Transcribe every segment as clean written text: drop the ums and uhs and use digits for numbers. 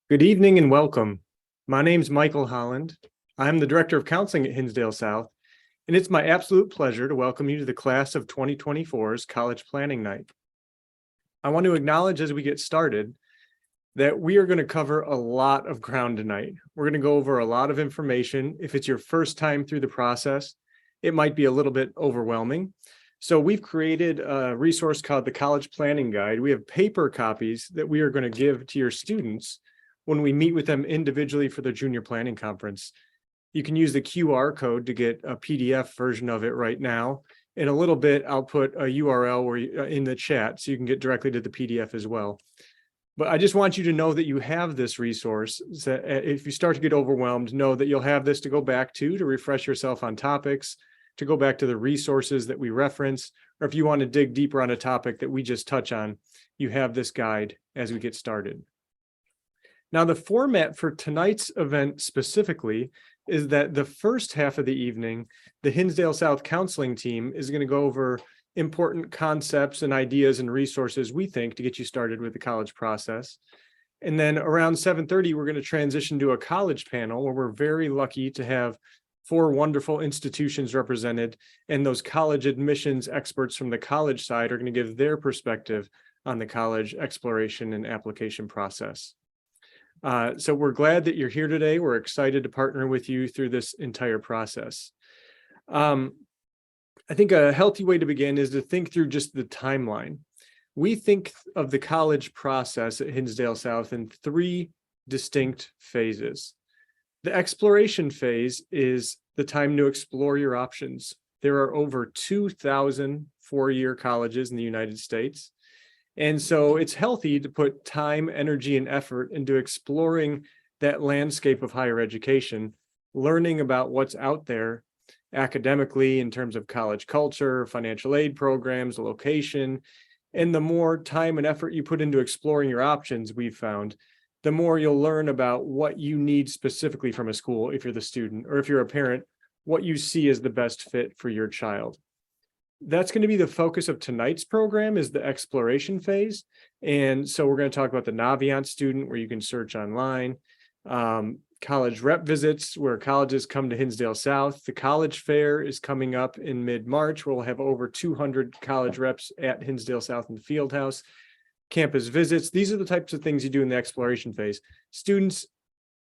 Good evening and welcome. My name's Michael Holland. I'm the Director of Counseling at Hinsdale South, and it's my absolute pleasure to welcome you to the class of 2024's College Planning Night. I want to acknowledge as we get started that we are going to cover a lot of ground tonight. We're going to go over a lot of information. If it's your first time through the process, it might be a little bit overwhelming. So we've created a resource called the College Planning Guide. We have paper copies that we are going to give to your students when we meet with them individually for their junior planning conference. You can use the QR code to get a PDF version of it right now. In a little bit, I'll put a URL in the chat so you can get directly to the PDF as well. But I just want you to know that you have this resource. So if you start to get overwhelmed, know that you'll have this to go back to refresh yourself on topics, to go back to the resources that we reference, or if you want to dig deeper on a topic that we just touch on, you have this guide as we get started. Now, the format for tonight's event specifically is that the first half of the evening, the Hinsdale South counseling team is going to go over important concepts and ideas and resources we think to get you started with the college process. And then around 7:30, we're going to transition to a college panel where we're very lucky to have 4 wonderful institutions represented, and those college admissions experts from the college side are going to give their perspective on the college exploration and application process. So we're glad that you're here today. We're excited to partner with you through this entire process. I think a healthy way to begin is to think through just the timeline. We think of the college process at Hinsdale South in 3 distinct phases. The exploration phase is the time to explore your options. There are over 2,000 four-year colleges in the United States. And so it's healthy to put time, energy, and effort into exploring that landscape of higher education, learning about what's out there academically in terms of college culture, financial aid programs, location. And the more time and effort you put into exploring your options, we've found, the more you'll learn about what you need specifically from a school if you're the student, or if you're a parent, what you see as the best fit for your child. That's going to be the focus of tonight's program, is the exploration phase. And so we're going to talk about the Naviance student, where you can search online, college rep visits, where colleges come to Hinsdale South. The college fair is coming up in mid-March, where we'll have over 200 college reps at Hinsdale South in the field house. Campus visits. These are the types of things you do in the exploration phase. Students,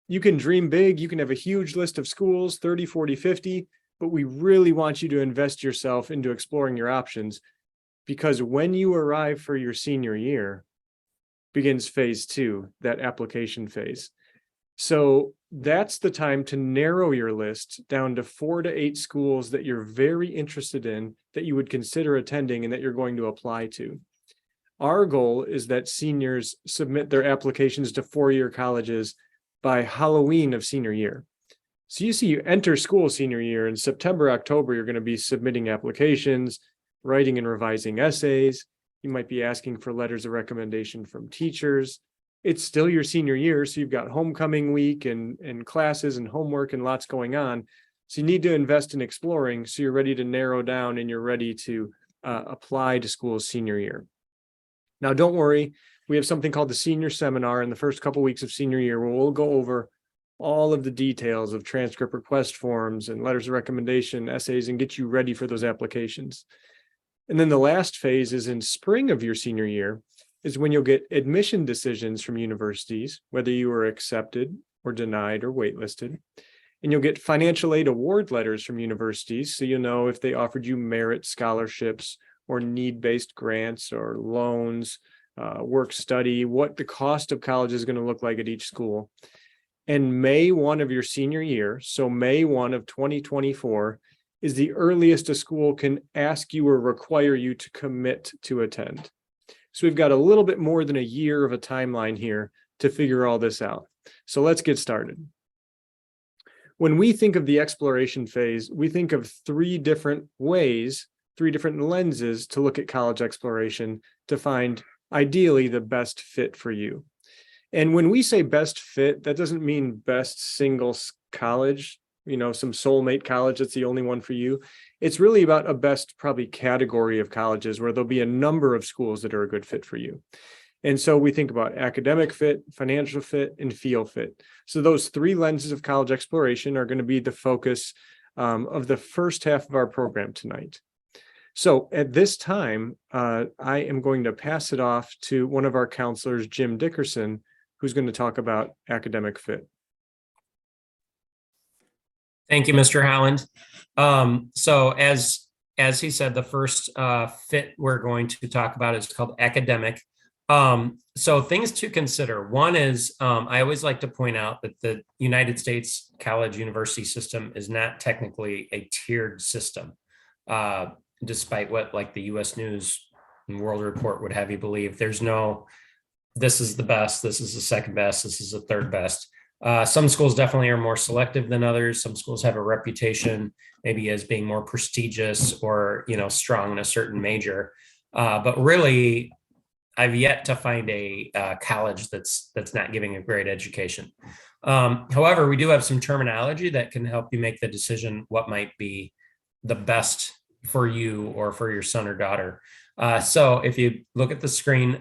you can dream big. You can have a huge list of schools, 30, 40, 50. But we really want you to invest yourself into exploring your options, because when you arrive for your senior year, begins phase 2, that application phase. So that's the time to narrow your list down to 4 to 8 schools that you're very interested in, that you would consider attending and that you're going to apply to. Our goal is that seniors submit their applications to four-year colleges by Halloween of senior year. So you enter school senior year in September, October, you're going to be submitting applications, writing and revising essays. You might be asking for letters of recommendation from teachers. It's still your senior year, so you've got homecoming week and classes and homework and lots going on. So you need to invest in exploring so you're ready to narrow down and you're ready to apply to school senior year. Now, don't worry. We have something called the senior seminar in the first couple weeks of senior year, where we'll go over all of the details of transcript request forms and letters of recommendation, essays, and get you ready for those applications. And then the last phase is in spring of your senior year, is when you'll get admission decisions from universities, whether you were accepted or denied or waitlisted. And you'll get financial aid award letters from universities, so you'll know if they offered you merit scholarships or need-based grants or loans, work study, what the cost of college is going to look like at each school. And May 1 of your senior year, so May 1 of 2024, is the earliest a school can ask you or require you to commit to attend. So we've got a little bit more than a year of a timeline here to figure all this out. So let's get started. When we think of the exploration phase, we think of 3 different ways, 3 different lenses to look at college exploration to find ideally the best fit for you. And when we say best fit, that doesn't mean best single college, some soulmate college that's the only one for you. It's really about a best probably category of colleges where there'll be a number of schools that are a good fit for you. And so we think about academic fit, financial fit, and feel fit. So those three lenses of college exploration are going to be the focus of the first half of our program tonight. So at this time, I am going to pass it off to one of our counselors, Jim Dickerson, who's going to talk about academic fit. Thank you, Mr. Holland. So as he said, the first fit we're going to talk about is called academic. So things to consider. One is I always like to point out that the United States college university system is not technically a tiered system, despite what like the U.S. News and World Report would have you believe. There's no, this is the best, this is the second best, this is the third best. Some schools definitely are more selective than others. Some schools have a reputation maybe as being more prestigious or, strong in a certain major. But really, I've yet to find a college that's not giving a great education. However, we do have some terminology that can help you make the decision what might be the best for you or for your son or daughter. So if you look at the screen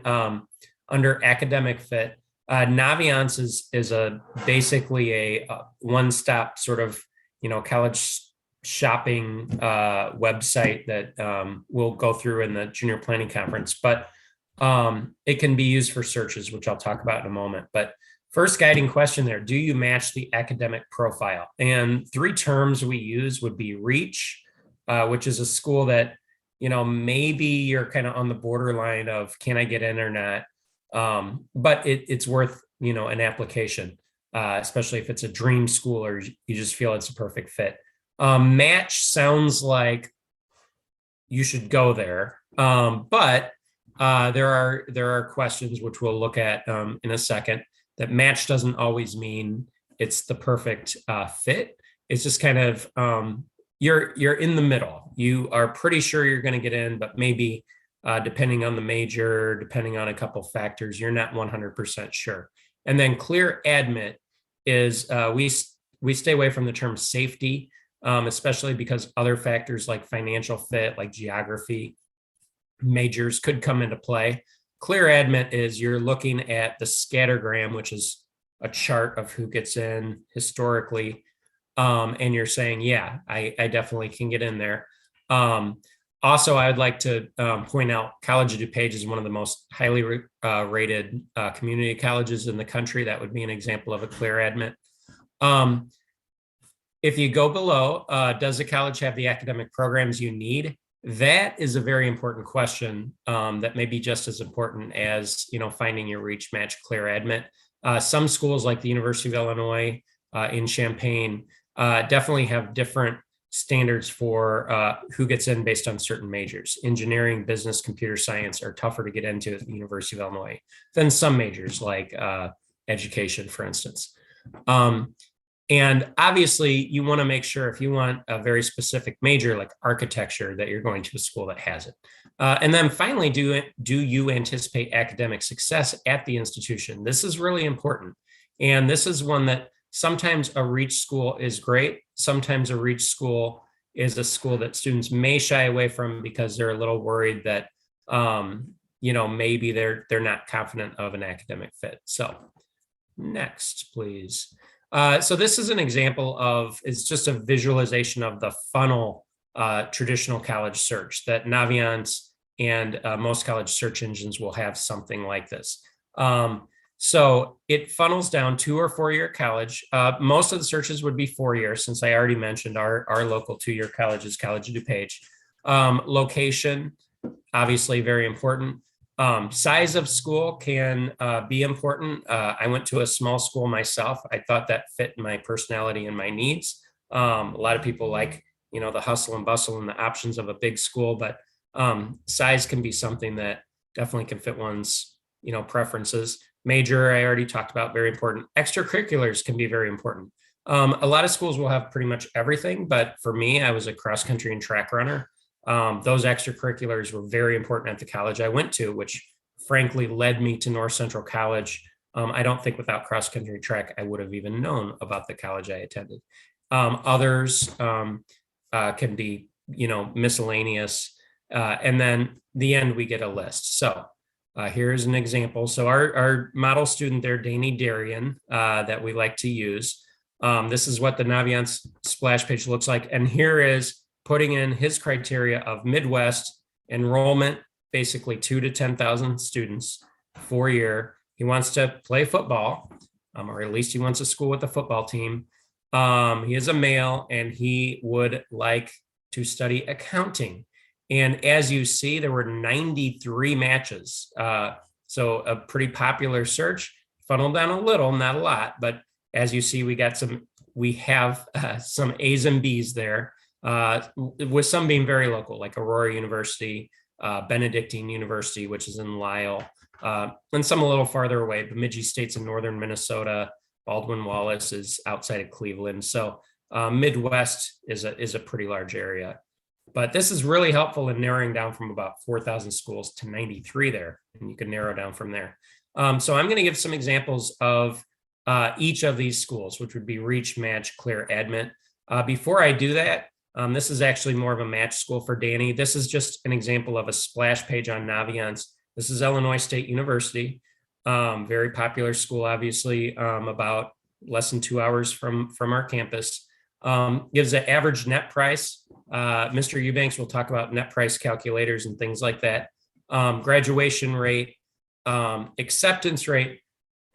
under academic fit, Naviance is basically a one-stop sort of college shopping website that we'll go through in the junior planning conference, but it can be used for searches, which I'll talk about in a moment. But first guiding question there, do you match the academic profile? And three terms we use would be reach, which is a school that maybe you're kind of on the borderline of can I get in or not. But it's worth, an application, especially if it's a dream school or you just feel it's a perfect fit. Match sounds like you should go there. But there are questions which we'll look at in a second that match doesn't always mean it's the perfect fit. It's just kind of you're in the middle. You are pretty sure you're going to get in, but maybe depending on the major, depending on a couple factors, you're not 100% sure. And then clear admit is we stay away from the term safety, especially because other factors like financial fit, like geography, majors could come into play. Clear admit is you're looking at the scattergram, which is a chart of who gets in historically, and you're saying, yeah, I definitely can get in there. Also, I would like to point out College of DuPage is one of the most highly rated community colleges in the country. That would be an example of a clear admit. If you go below, does the college have the academic programs you need? That is a very important question that may be just as important as finding your reach, match, clear admit. Some schools like the University of Illinois in Champaign definitely have different standards for who gets in based on certain majors. Engineering, business, computer science are tougher to get into at the University of Illinois than some majors like education, for instance. And obviously you want to make sure if you want a very specific major like architecture that you're going to a school that has it. And then finally, do you anticipate academic success at the institution? This is really important. And this is one that sometimes a reach school is great. Sometimes a reach school is a school that students may shy away from because they're a little worried that, maybe they're not confident of an academic fit. So next, please. So this is an example of, it's just a visualization of the funnel traditional college search that Naviance and most college search engines will have something like this. So it funnels down 2 or 4 year college. Most of the searches would be 4 years, since I already mentioned our local 2-year college is College of DuPage. Location, obviously very important. Size of school can be important. I went to a small school myself. I thought that fit my personality and my needs. A lot of people like, the hustle and bustle and the options of a big school, but size can be something that definitely can fit one's, preferences. Major, I already talked about, very important. Extracurriculars can be very important. A lot of schools will have pretty much everything, but for me, I was a cross country and track runner. Those extracurriculars were very important at the college I went to, which frankly led me to North Central College. I don't think without cross country track, I would have even known about the college I attended. Others can be, miscellaneous. And then the end, we get a list. So Here's an example. So our model student there, Danny Darian, that we like to use. This is what the Naviance splash page looks like. And here is putting in his criteria of Midwest enrollment, basically 2 to 10,000 students 4 year. He wants to play football, or at least he wants a school with a football team. He is a male and he would like to study accounting. And as you see, there were 93 matches. So a pretty popular search, funneled down a little, not a lot, but as you see, we have some A's and B's there, with some being very local, like Aurora University, Benedictine University, which is in Lisle, and some a little farther away. Bemidji State's in northern Minnesota. Baldwin Wallace is outside of Cleveland. So Midwest is a pretty large area. But this is really helpful in narrowing down from about 4,000 schools to 93 there, and you can narrow down from there. So I'm going to give some examples of each of these schools, which would be Reach, Match, Clear, Admit. Before I do that, this is actually more of a match school for Danny. This is just an example of a splash page on Naviance. This is Illinois State University, very popular school, obviously, about less than 2 hours from our campus. Gives an average net price. Mr. Eubanks will talk about net price calculators and things like that. Graduation rate, acceptance rate,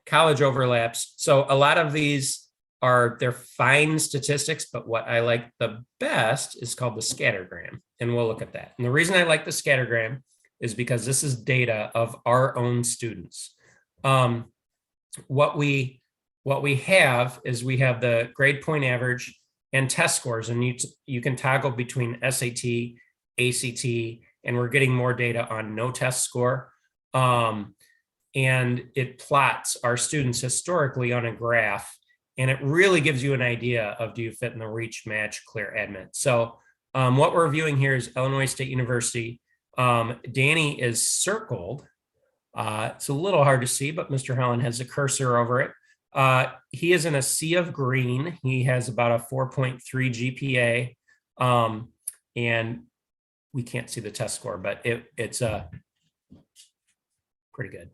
college overlaps. So a lot of these they're fine statistics, but what I like the best is called the scattergram, and we'll look at that. And the reason I like the scattergram is because this is data of our own students. What we have is we have the grade point average and test scores, and you can toggle between SAT, ACT, and we're getting more data on no test score. And it plots our students historically on a graph, and it really gives you an idea of do you fit in the Reach, Match, Clear, Admit. So what we're viewing here is Illinois State University. Danny is circled. It's a little hard to see, but Mr. Holland has a cursor over it. He is in a sea of green. He has about a 4.3 GPA, and we can't see the test score, but it's pretty good.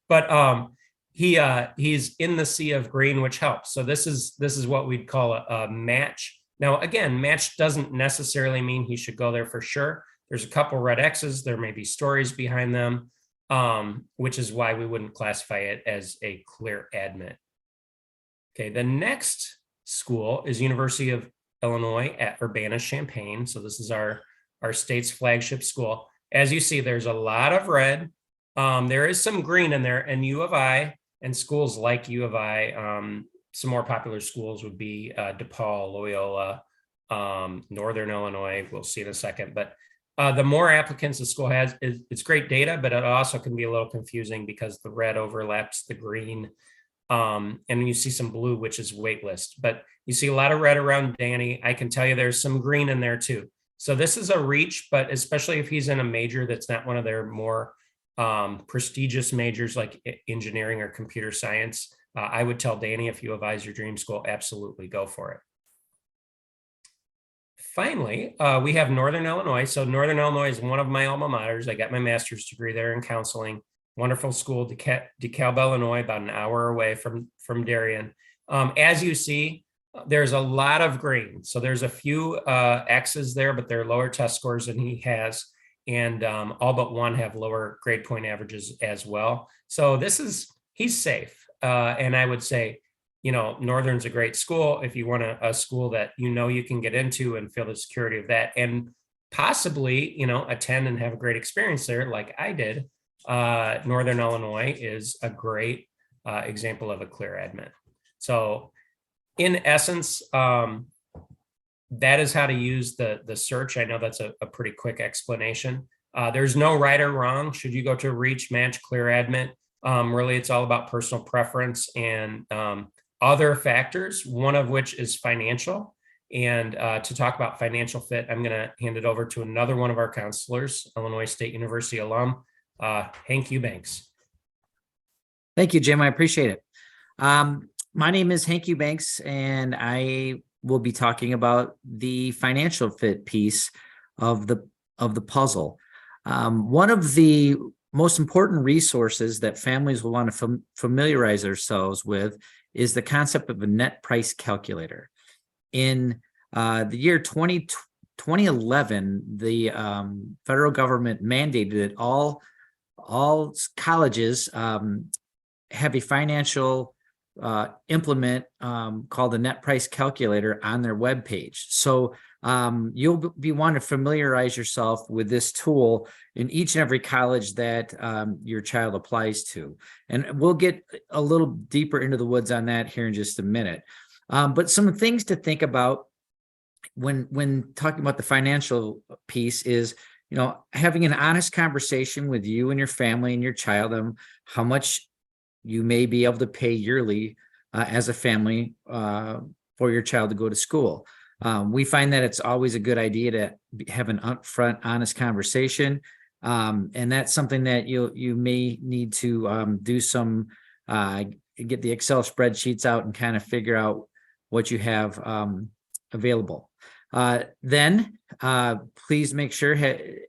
But he's in the sea of green, which helps. So this is what we'd call a match. Now, again, match doesn't necessarily mean he should go there for sure. There's a couple red X's. There may be stories behind them. Which is why we wouldn't classify it as a Clear Admit. Okay, the next school is University of Illinois at Urbana-Champaign. So this is our state's flagship school. As you see, there's a lot of red. There is some green in there, and U of I and schools like U of I, some more popular schools would be DePaul, Loyola, Northern Illinois. We'll see in a second, but the more applicants the school has, it's great data, but it also can be a little confusing because the red overlaps the green. And you see some blue, which is waitlist, but you see a lot of red around Danny. I can tell you there's some green in there too. So this is a reach, but especially if he's in a major that's not one of their more prestigious majors like engineering or computer science, I would tell Danny, if U of I is your dream school, absolutely go for it. Finally, we have Northern Illinois. So Northern Illinois is one of my alma maters. I got my master's degree there in counseling. Wonderful school, DeKalb, Illinois, about an hour away from Darien. As you see, there's a lot of green. So there's a few X's there, but they're lower test scores than he has. And all but one have lower grade point averages as well. So he's safe. And I would say, Northern's a great school if you want a school that you can get into and feel the security of that, and possibly attend and have a great experience there like I did. Northern Illinois is a great example of a Clear Admit. So in essence, that is how to use the search. I know that's a pretty quick explanation. There's no right or wrong. Should you go to Reach, Match, Clear, Admit? Really, it's all about personal preference and other factors, one of which is financial. And to talk about financial fit, I'm going to hand it over to another one of our counselors, Illinois State University alum, Hank Eubanks. Thank you, Jim. I appreciate it. My name is Hank Eubanks, and I will be talking about the financial fit piece of the puzzle. One of the most important resources that families will want to familiarize themselves with is the concept of a net price calculator. In the year 2011, the federal government mandated that all colleges have a financial implement called the net price calculator on their webpage. So you'll be wanting to familiarize yourself with this tool in each and every college that your child applies to. And we'll get a little deeper into the woods on that here in just a minute. But some things to think about when talking about the financial piece is, having an honest conversation with you and your family and your child on how much you may be able to pay yearly as a family for your child to go to school. We find that it's always a good idea to have an upfront, honest conversation. And that's something that you may need to do some, get the Excel spreadsheets out and kind of figure out what you have available. Then please make sure,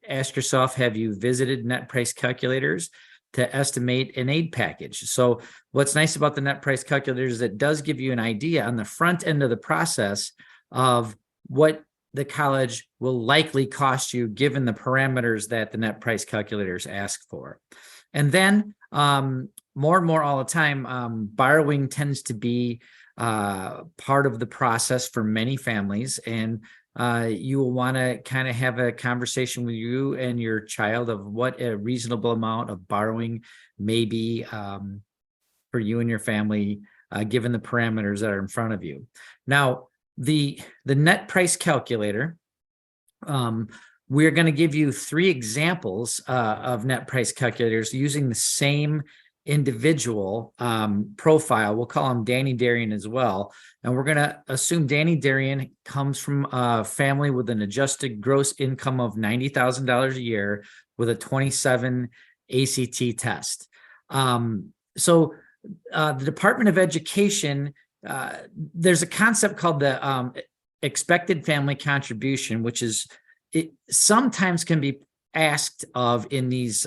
ask yourself, have you visited net price calculators to estimate an aid package? So what's nice about the net price calculator is it does give you an idea on the front end of the process of what the college will likely cost you given the parameters that the net price calculators ask for. And then more and more all the time, borrowing tends to be part of the process for many families, and you will want to kind of have a conversation with you and your child of what a reasonable amount of borrowing may be for you and your family, given the parameters that are in front of you. Now, the net price calculator, we're going to give you 3 examples of net price calculators using the same individual profile. We'll call him Danny Darian as well. And we're going to assume Danny Darian comes from a family with an adjusted gross income of $90,000 a year with a 27 ACT test. So the Department of Education, there's a concept called the expected family contribution, which is it sometimes can be asked of in these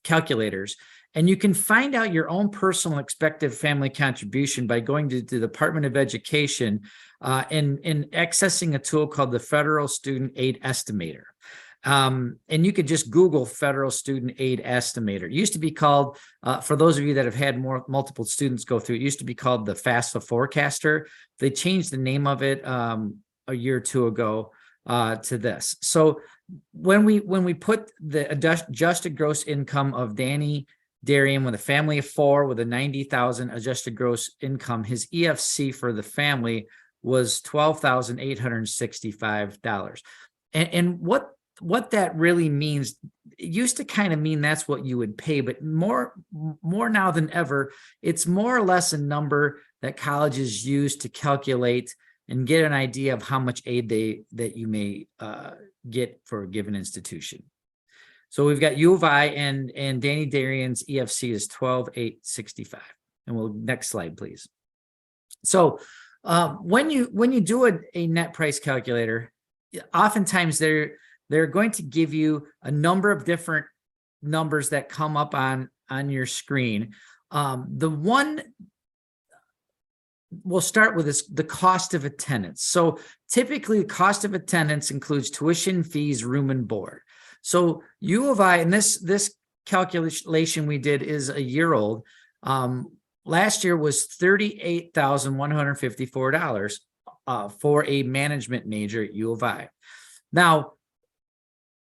calculators. And you can find out your own personal expected family contribution by going to the Department of Education and accessing a tool called the Federal Student Aid Estimator. And you could just Google Federal Student Aid Estimator. It used to be called, for those of you that have had multiple students go through, it used to be called the FAFSA Forecaster. They changed the name of it a year or two ago to this. So when we put the adjusted gross income of Danny Darian with a family of 4 with a 90,000 adjusted gross income, his EFC for the family was $12,865. And what that really means, it used to kind of mean that's what you would pay, but more now than ever, it's more or less a number that colleges use to calculate and get an idea of how much aid that you may get for a given institution. So we've got U of I and Danny Darian's EFC is 12,865. And next slide, please. So when you do a net price calculator, oftentimes they're going to give you a number of different numbers that come up on your screen. We'll start with this, the cost of attendance. So typically the cost of attendance includes tuition, fees, room and board. So U of I, and this calculation we did is a year old. Last year was $38,154 for a management major at U of I. Now,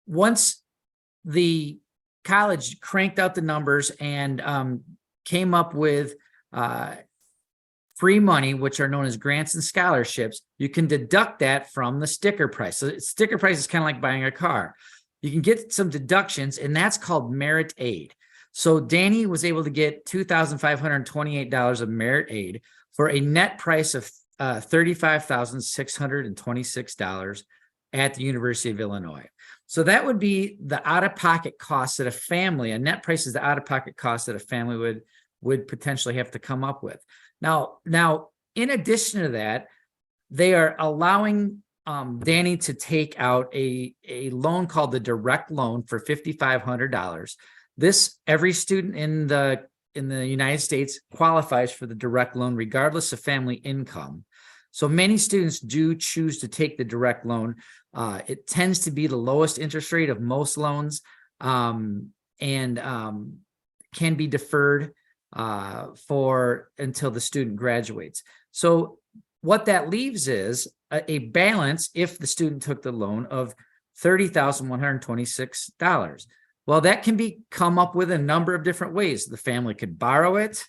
once the college cranked out the numbers and came up with free money, which are known as grants and scholarships, you can deduct that from the sticker price. So sticker price is kind of like buying a car. You can get some deductions, and that's called merit aid. So Danny was able to get $2,528 of merit aid for a net price of $35,626 at the University of Illinois. So that would be the out-of-pocket cost that a net price is the out-of-pocket cost that a family would potentially have to come up with. Now, in addition to that, they are allowing Danny to take out a loan called the direct loan for $5,500. Every student in the United States qualifies for the direct loan regardless of family income. So many students do choose to take the direct loan. It tends to be the lowest interest rate of most loans, and can be deferred for until the student graduates. So what that leaves is a balance, if the student took the loan, of $30,126. Well, that can be come up with a number of different ways. The family could borrow it.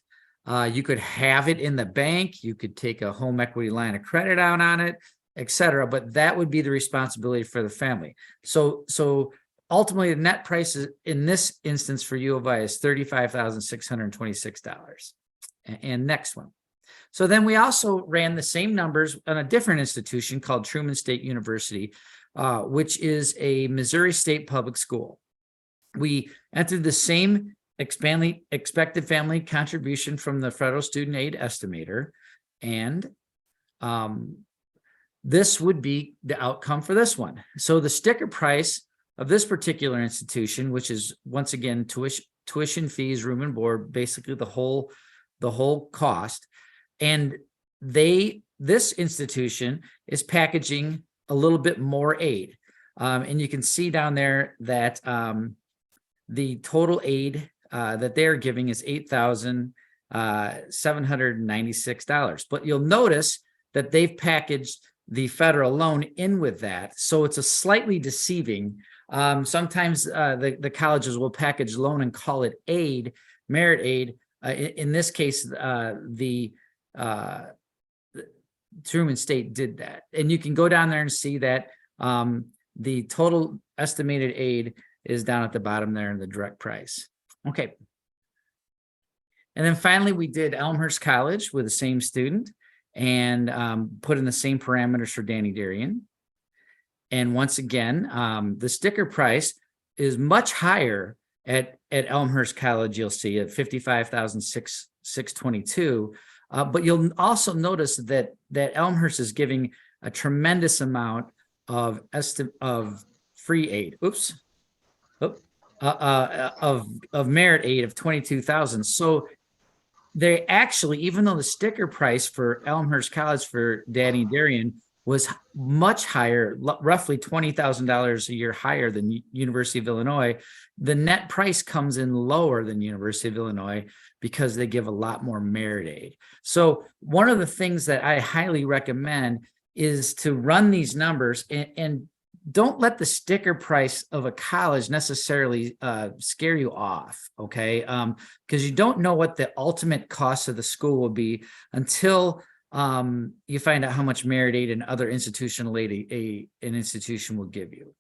You could have it in the bank. You could take a home equity line of credit out on it, et cetera. But that would be the responsibility for the family. So ultimately, the net price in this instance for U of I is $35,626. And next one. So then we also ran the same numbers on a different institution called Truman State University, which is a Missouri State public school. We entered the same expected family contribution from the federal student aid estimator, and this would be the outcome for this one. So the sticker price of this particular institution, which is once again tuition fees, room and board, basically the whole cost, and this institution is packaging a little bit more aid, and you can see down there that the total aid that they're giving is $8,796. But you'll notice that they've packaged the federal loan in with that. So it's a slightly deceiving. Sometimes the colleges will package loan and call it aid, merit aid. In this case, the Truman State did that. And you can go down there and see that the total estimated aid is down at the bottom there in the direct price. Okay. And then finally, we did Elmhurst College with the same student and put in the same parameters for Danny Darien. And once again, the sticker price is much higher at Elmhurst College. You'll see at $55,622. But you'll also notice that Elmhurst is giving a tremendous amount of free aid. Of merit aid of $22,000. So they actually, even though the sticker price for Elmhurst College for Danny Darien was much higher, roughly $20,000 a year higher than University of Illinois, the net price comes in lower than University of Illinois because they give a lot more merit aid. So one of the things that I highly recommend is to run these numbers and don't let the sticker price of a college necessarily scare you off, okay? Because you don't know what the ultimate cost of the school will be until you find out how much merit aid and other institutional aid an institution will give you.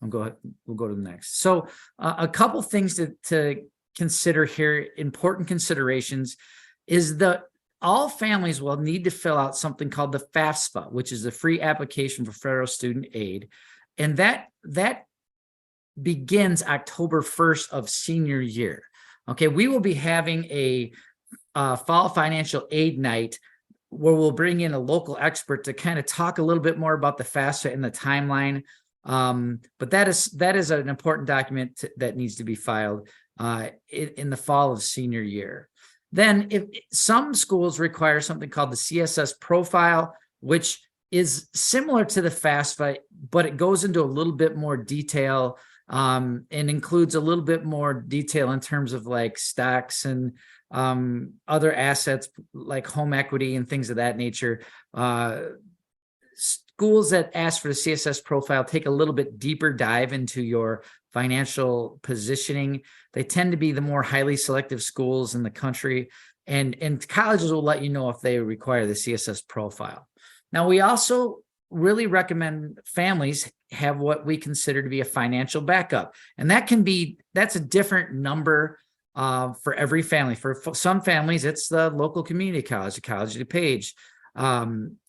We'll go to the next. So a couple things to consider here, important considerations, is that all families will need to fill out something called the FAFSA, which is the free application for federal student aid. And that begins October 1st of senior year. Okay, we will be having a fall financial aid night where we'll bring in a local expert to kind of talk a little bit more about the FAFSA and the timeline. But that is an important document that needs to be filed in the fall of senior year. Then if some schools require something called the CSS profile, which is similar to the FAFSA, but it goes into a little bit more detail and includes a little bit more detail in terms of like stocks and other assets like home equity and things of that nature. Schools that ask for the CSS profile take a little bit deeper dive into your financial positioning. They tend to be the more highly selective schools in the country, and colleges will let you know if they require the CSS profile. Now, we also really recommend families have what we consider to be a financial backup. And that's a different number for every family. For some families, it's the local community college, the College of DuPage,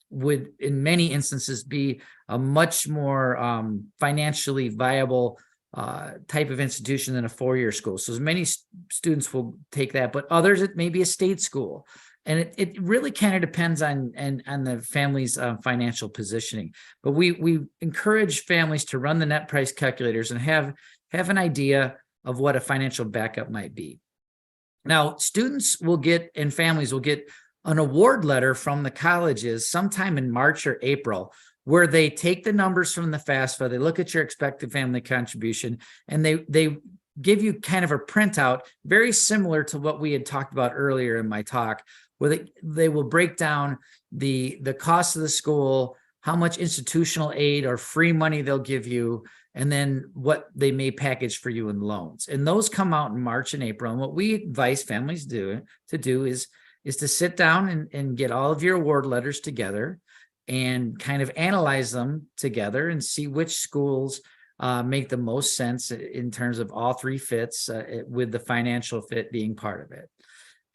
would in many instances be a much more financially viable type of institution than a four-year school. So as many students will take that, but others, it may be a state school. And it really kind of depends on the family's financial positioning. But we encourage families to run the net price calculators and have an idea of what a financial backup might be. Now, students will get and families will get an award letter from the colleges sometime in March or April, where they take the numbers from the FAFSA, they look at your expected family contribution, and they give you kind of a printout very similar to what we had talked about earlier in my talk, where they will break down the cost of the school, how much institutional aid or free money they'll give you, and then what they may package for you in loans. And those come out in March and April. And what we advise families to do is to sit down and get all of your award letters together and kind of analyze them together and see which schools make the most sense in terms of all three fits, with the financial fit being part of it.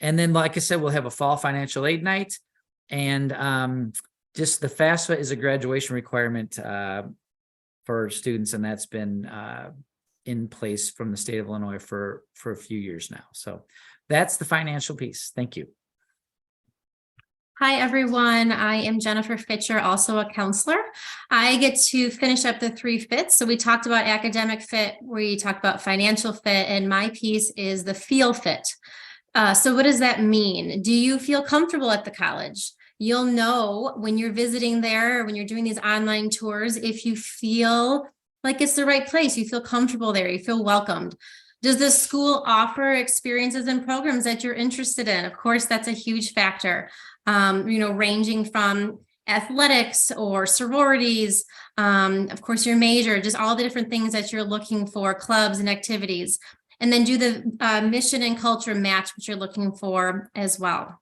And then, like I said, we'll have a fall financial aid night, and just the FAFSA is a graduation requirement for students, and that's been in place from the state of Illinois for a few years now. So that's the financial piece. Thank you. Hi, everyone. I am Jennifer Fitcher, also a counselor. I get to finish up the three fits. So we talked about academic fit, we talked about financial fit, and my piece is the feel fit. So what does that mean? Do you feel comfortable at the college? You'll know when you're visiting there, or when you're doing these online tours, if you feel like it's the right place, you feel comfortable there, you feel welcomed. Does the school offer experiences and programs that you're interested in? Of course, that's a huge factor. Ranging from athletics or sororities, of course, your major, just all the different things that you're looking for, clubs and activities. And then do the mission and culture match what you're looking for as well.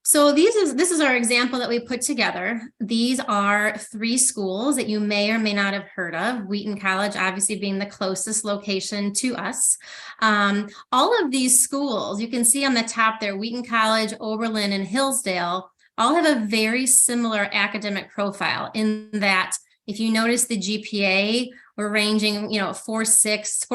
So this is our example that we put together. These are three schools that you may or may not have heard of. Wheaton College, obviously being the closest location to us. All of these schools, you can see on the top there, Wheaton College, Oberlin, and Hillsdale, all have a very similar academic profile in that if you notice the GPA, we're ranging, 4.6,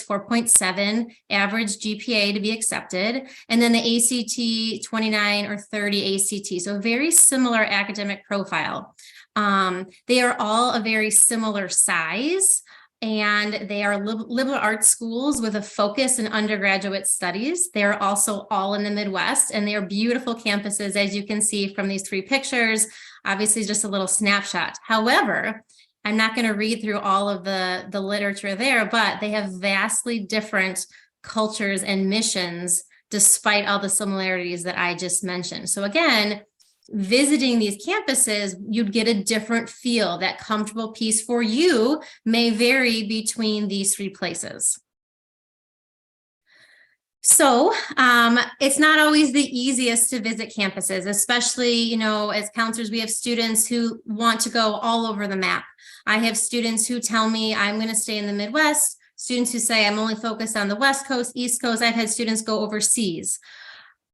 4.7 average GPA to be accepted. And then the ACT 29 or 30 ACT. So very similar academic profile. They are all a very similar size, and they are liberal arts schools with a focus in undergraduate studies. They're also all in the Midwest, and they are beautiful campuses, as you can see from these three pictures. Obviously, just a little snapshot. However, I'm not going to read through all of the literature there, but they have vastly different cultures and missions, despite all the similarities that I just mentioned. So again, visiting these campuses, you'd get a different feel. That comfortable piece for you may vary between these three places. So it's not always the easiest to visit campuses, especially, as counselors, we have students who want to go all over the map. I have students who tell me I'm going to stay in the Midwest, students who say I'm only focused on the West Coast, East Coast. I've had students go overseas.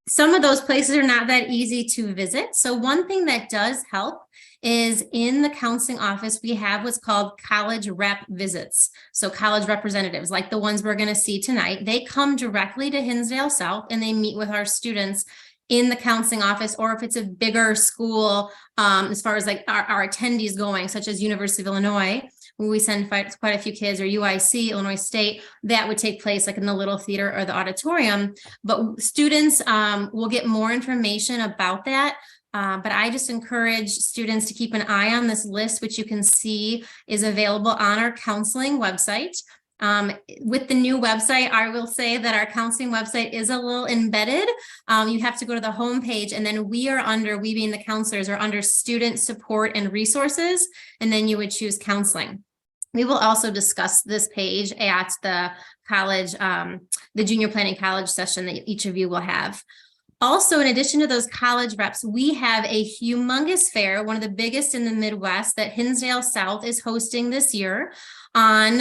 Some of those places are not that easy to visit. So one thing that does help is in the counseling office, we have what's called college rep visits. So college representatives, like the ones we're going to see tonight, they come directly to Hinsdale South and they meet with our students in the counseling office, or if it's a bigger school, as far as like our attendees going, such as University of Illinois, where we send quite a few kids, or UIC, Illinois State, that would take place like in the Little Theater or the auditorium. But students will get more information about that. But I just encourage students to keep an eye on this list, which you can see is available on our counseling website. With the new website, I will say that our counseling website is a little embedded. You have to go to the home page, and then we being the counselors, are under student support and resources, and then you would choose counseling. We will also discuss this page at the college, the junior planning college session that each of you will have. Also, in addition to those college reps, we have a humongous fair, one of the biggest in the Midwest, that Hinsdale South is hosting this year on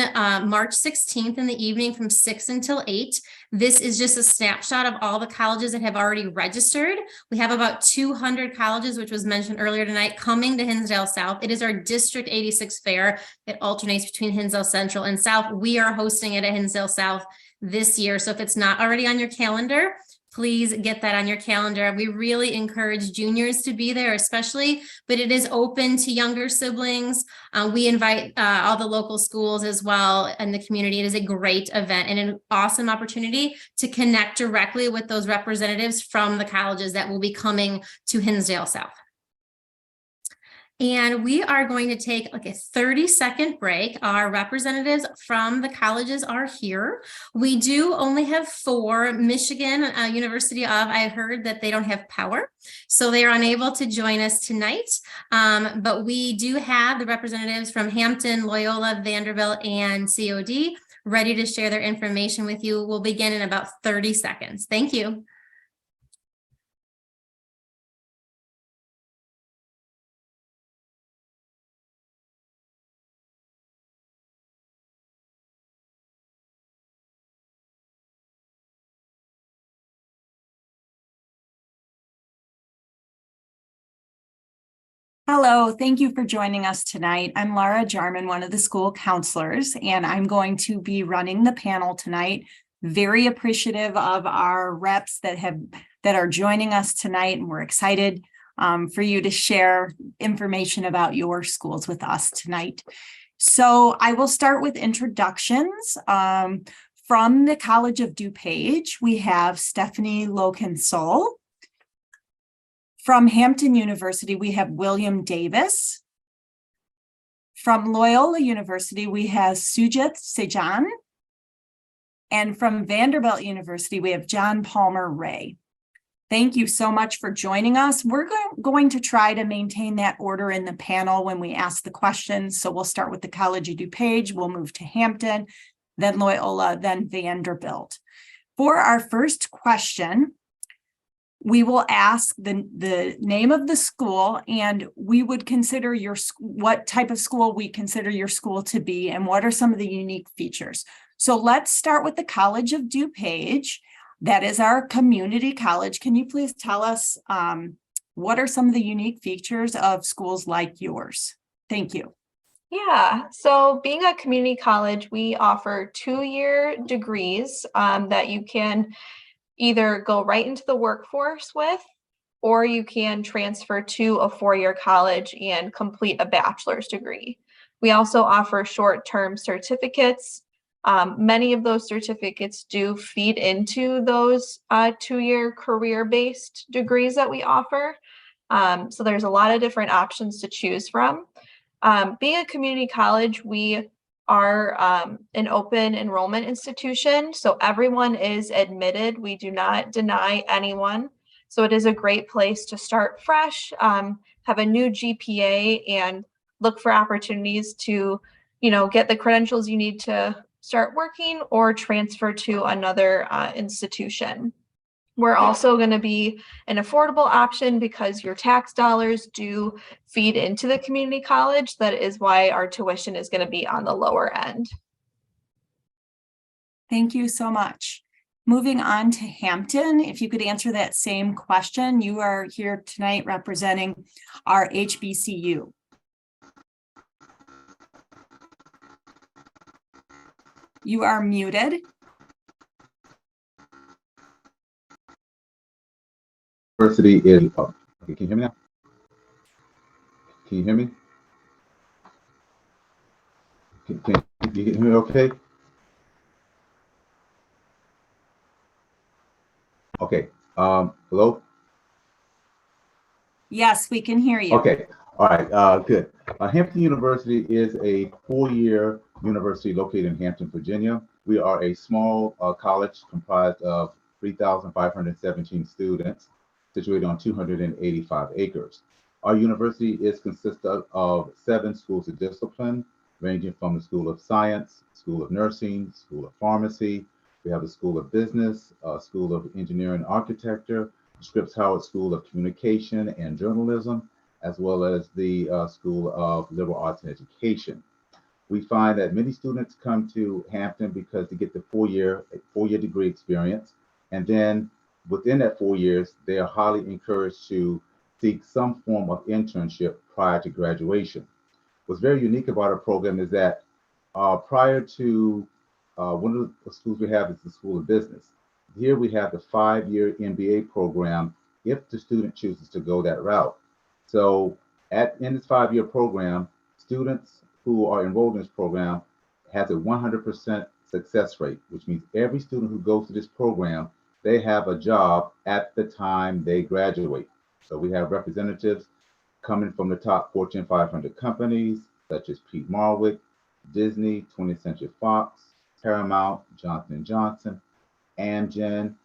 March 16th in the evening from 6 until 8. This is just a snapshot of all the colleges that have already registered. We have about 200 colleges, which was mentioned earlier tonight, coming to Hinsdale South. It is our District 86 fair. It alternates between Hinsdale Central and South. We are hosting it at Hinsdale South this year. So if it's not already on your calendar, please get that on your calendar. We really encourage juniors to be there especially, but it is open to younger siblings. We invite all the local schools as well in the community. It is a great event and an awesome opportunity to connect directly with those representatives from the colleges that will be coming to Hinsdale South. And we are going to take like a 30-second break. Our representatives from the colleges are here. We do only have 4. Michigan University of, I heard that they don't have power, so they are unable to join us tonight. But we do have the representatives from Hampton, Loyola, Vanderbilt, and COD ready to share their information with you. We'll begin in about 30 seconds. Thank you. Hello, thank you for joining us tonight. I'm Laura Jarman, one of the school counselors, and I'm going to be running the panel tonight. Very appreciative of our reps that are joining us tonight, and we're excited for you to share information about your schools with us tonight. So I will start with introductions. From the College of DuPage, we have Stephanie Lokinsol. From Hampton University, we have William Davis. From Loyola University, we have Sujit Sejan. And from Vanderbilt University, we have John Palmer Ray. Thank you so much for joining us. We're going to try to maintain that order in the panel when we ask the questions. So we'll start with the College of DuPage, we'll move to Hampton, then Loyola, then Vanderbilt. For our first question, we will ask the name of the school, and we would consider what type of school we consider your school to be, and what are some of the unique features. So let's start with the College of DuPage. That is our community college. Can you please tell us what are some of the unique features of schools like yours? Thank you. Yeah, so being a community college, we offer 2-year degrees that you can either go right into the workforce with, or you can transfer to a 4-year college and complete a bachelor's degree. We also offer short-term certificates. Many of those certificates do feed into those 2-year career-based degrees that we offer. So there's a lot of different options to choose from. Being a community college, we are an open enrollment institution, so everyone is admitted. We do not deny anyone. So it is a great place to start fresh, have a new GPA, and look for opportunities to, get the credentials you need to start working or transfer to another institution. We're also going to be an affordable option because your tax dollars do feed into the community college. That is why our tuition is going to be on the lower end. Thank you so much. Moving on to Hampton, if you could answer that same question. You are here tonight representing our HBCU. You are muted. University is, can you hear me now? Can you hear me? Can you hear me okay? Okay, hello? Yes, we can hear you. Okay, all right, good. Hampton University is a 4-year university located in Hampton, Virginia. We are a small college comprised of 3,517 students, situated on 285 acres. Our university is consisted of 7 schools of discipline, ranging from the School of Science, School of Nursing, School of Pharmacy. We have the School of Business, School of Engineering and Architecture, Scripps Howard School of Communication and Journalism, as well as the School of Liberal Arts and Education. We find that many students come to Hampton because they get the 4-year degree experience, and then within that 4 years, they are highly encouraged to seek some form of internship prior to graduation. What's very unique about our program is that prior to one of the schools we have is the School of Business. Here we have the 5-year MBA program if the student chooses to go that route. So in this 5-year program, students who are enrolled in this program has a 100% success rate, which means every student who goes to this program, they have a job at the time they graduate. So we have representatives coming from the top Fortune 500 companies, such as Pete Marwick, Disney, 20th Century Fox, Paramount, Johnson & Johnson, Amgen,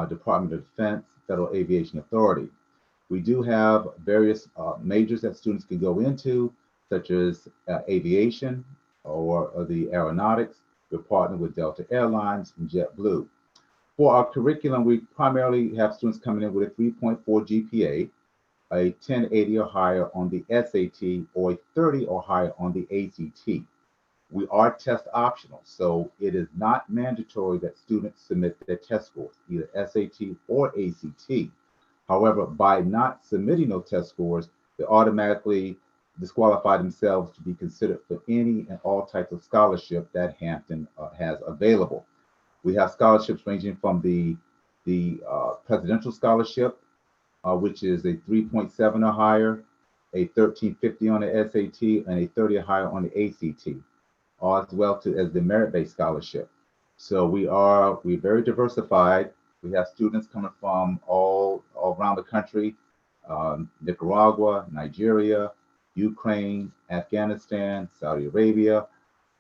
Department of Defense, Federal Aviation Authority. We do have various majors that students can go into, such as aviation or the aeronautics. We're partnered with Delta Airlines and JetBlue. For our curriculum, we primarily have students coming in with a 3.4 GPA, a 1080 or higher on the SAT, or a 30 or higher on the ACT. We are test optional, so it is not mandatory that students submit their test scores, either SAT or ACT. However, by not submitting those test scores, they automatically disqualify themselves to be considered for any and all types of scholarship that Hampton has available. We have scholarships ranging from the Presidential Scholarship, which is a 3.7 or higher, a 1350 on the SAT, and a 30 or higher on the ACT, as well as the merit-based scholarship. So we're very diversified. We have students coming from all around the country, Nicaragua, Nigeria, Ukraine, Afghanistan, Saudi Arabia,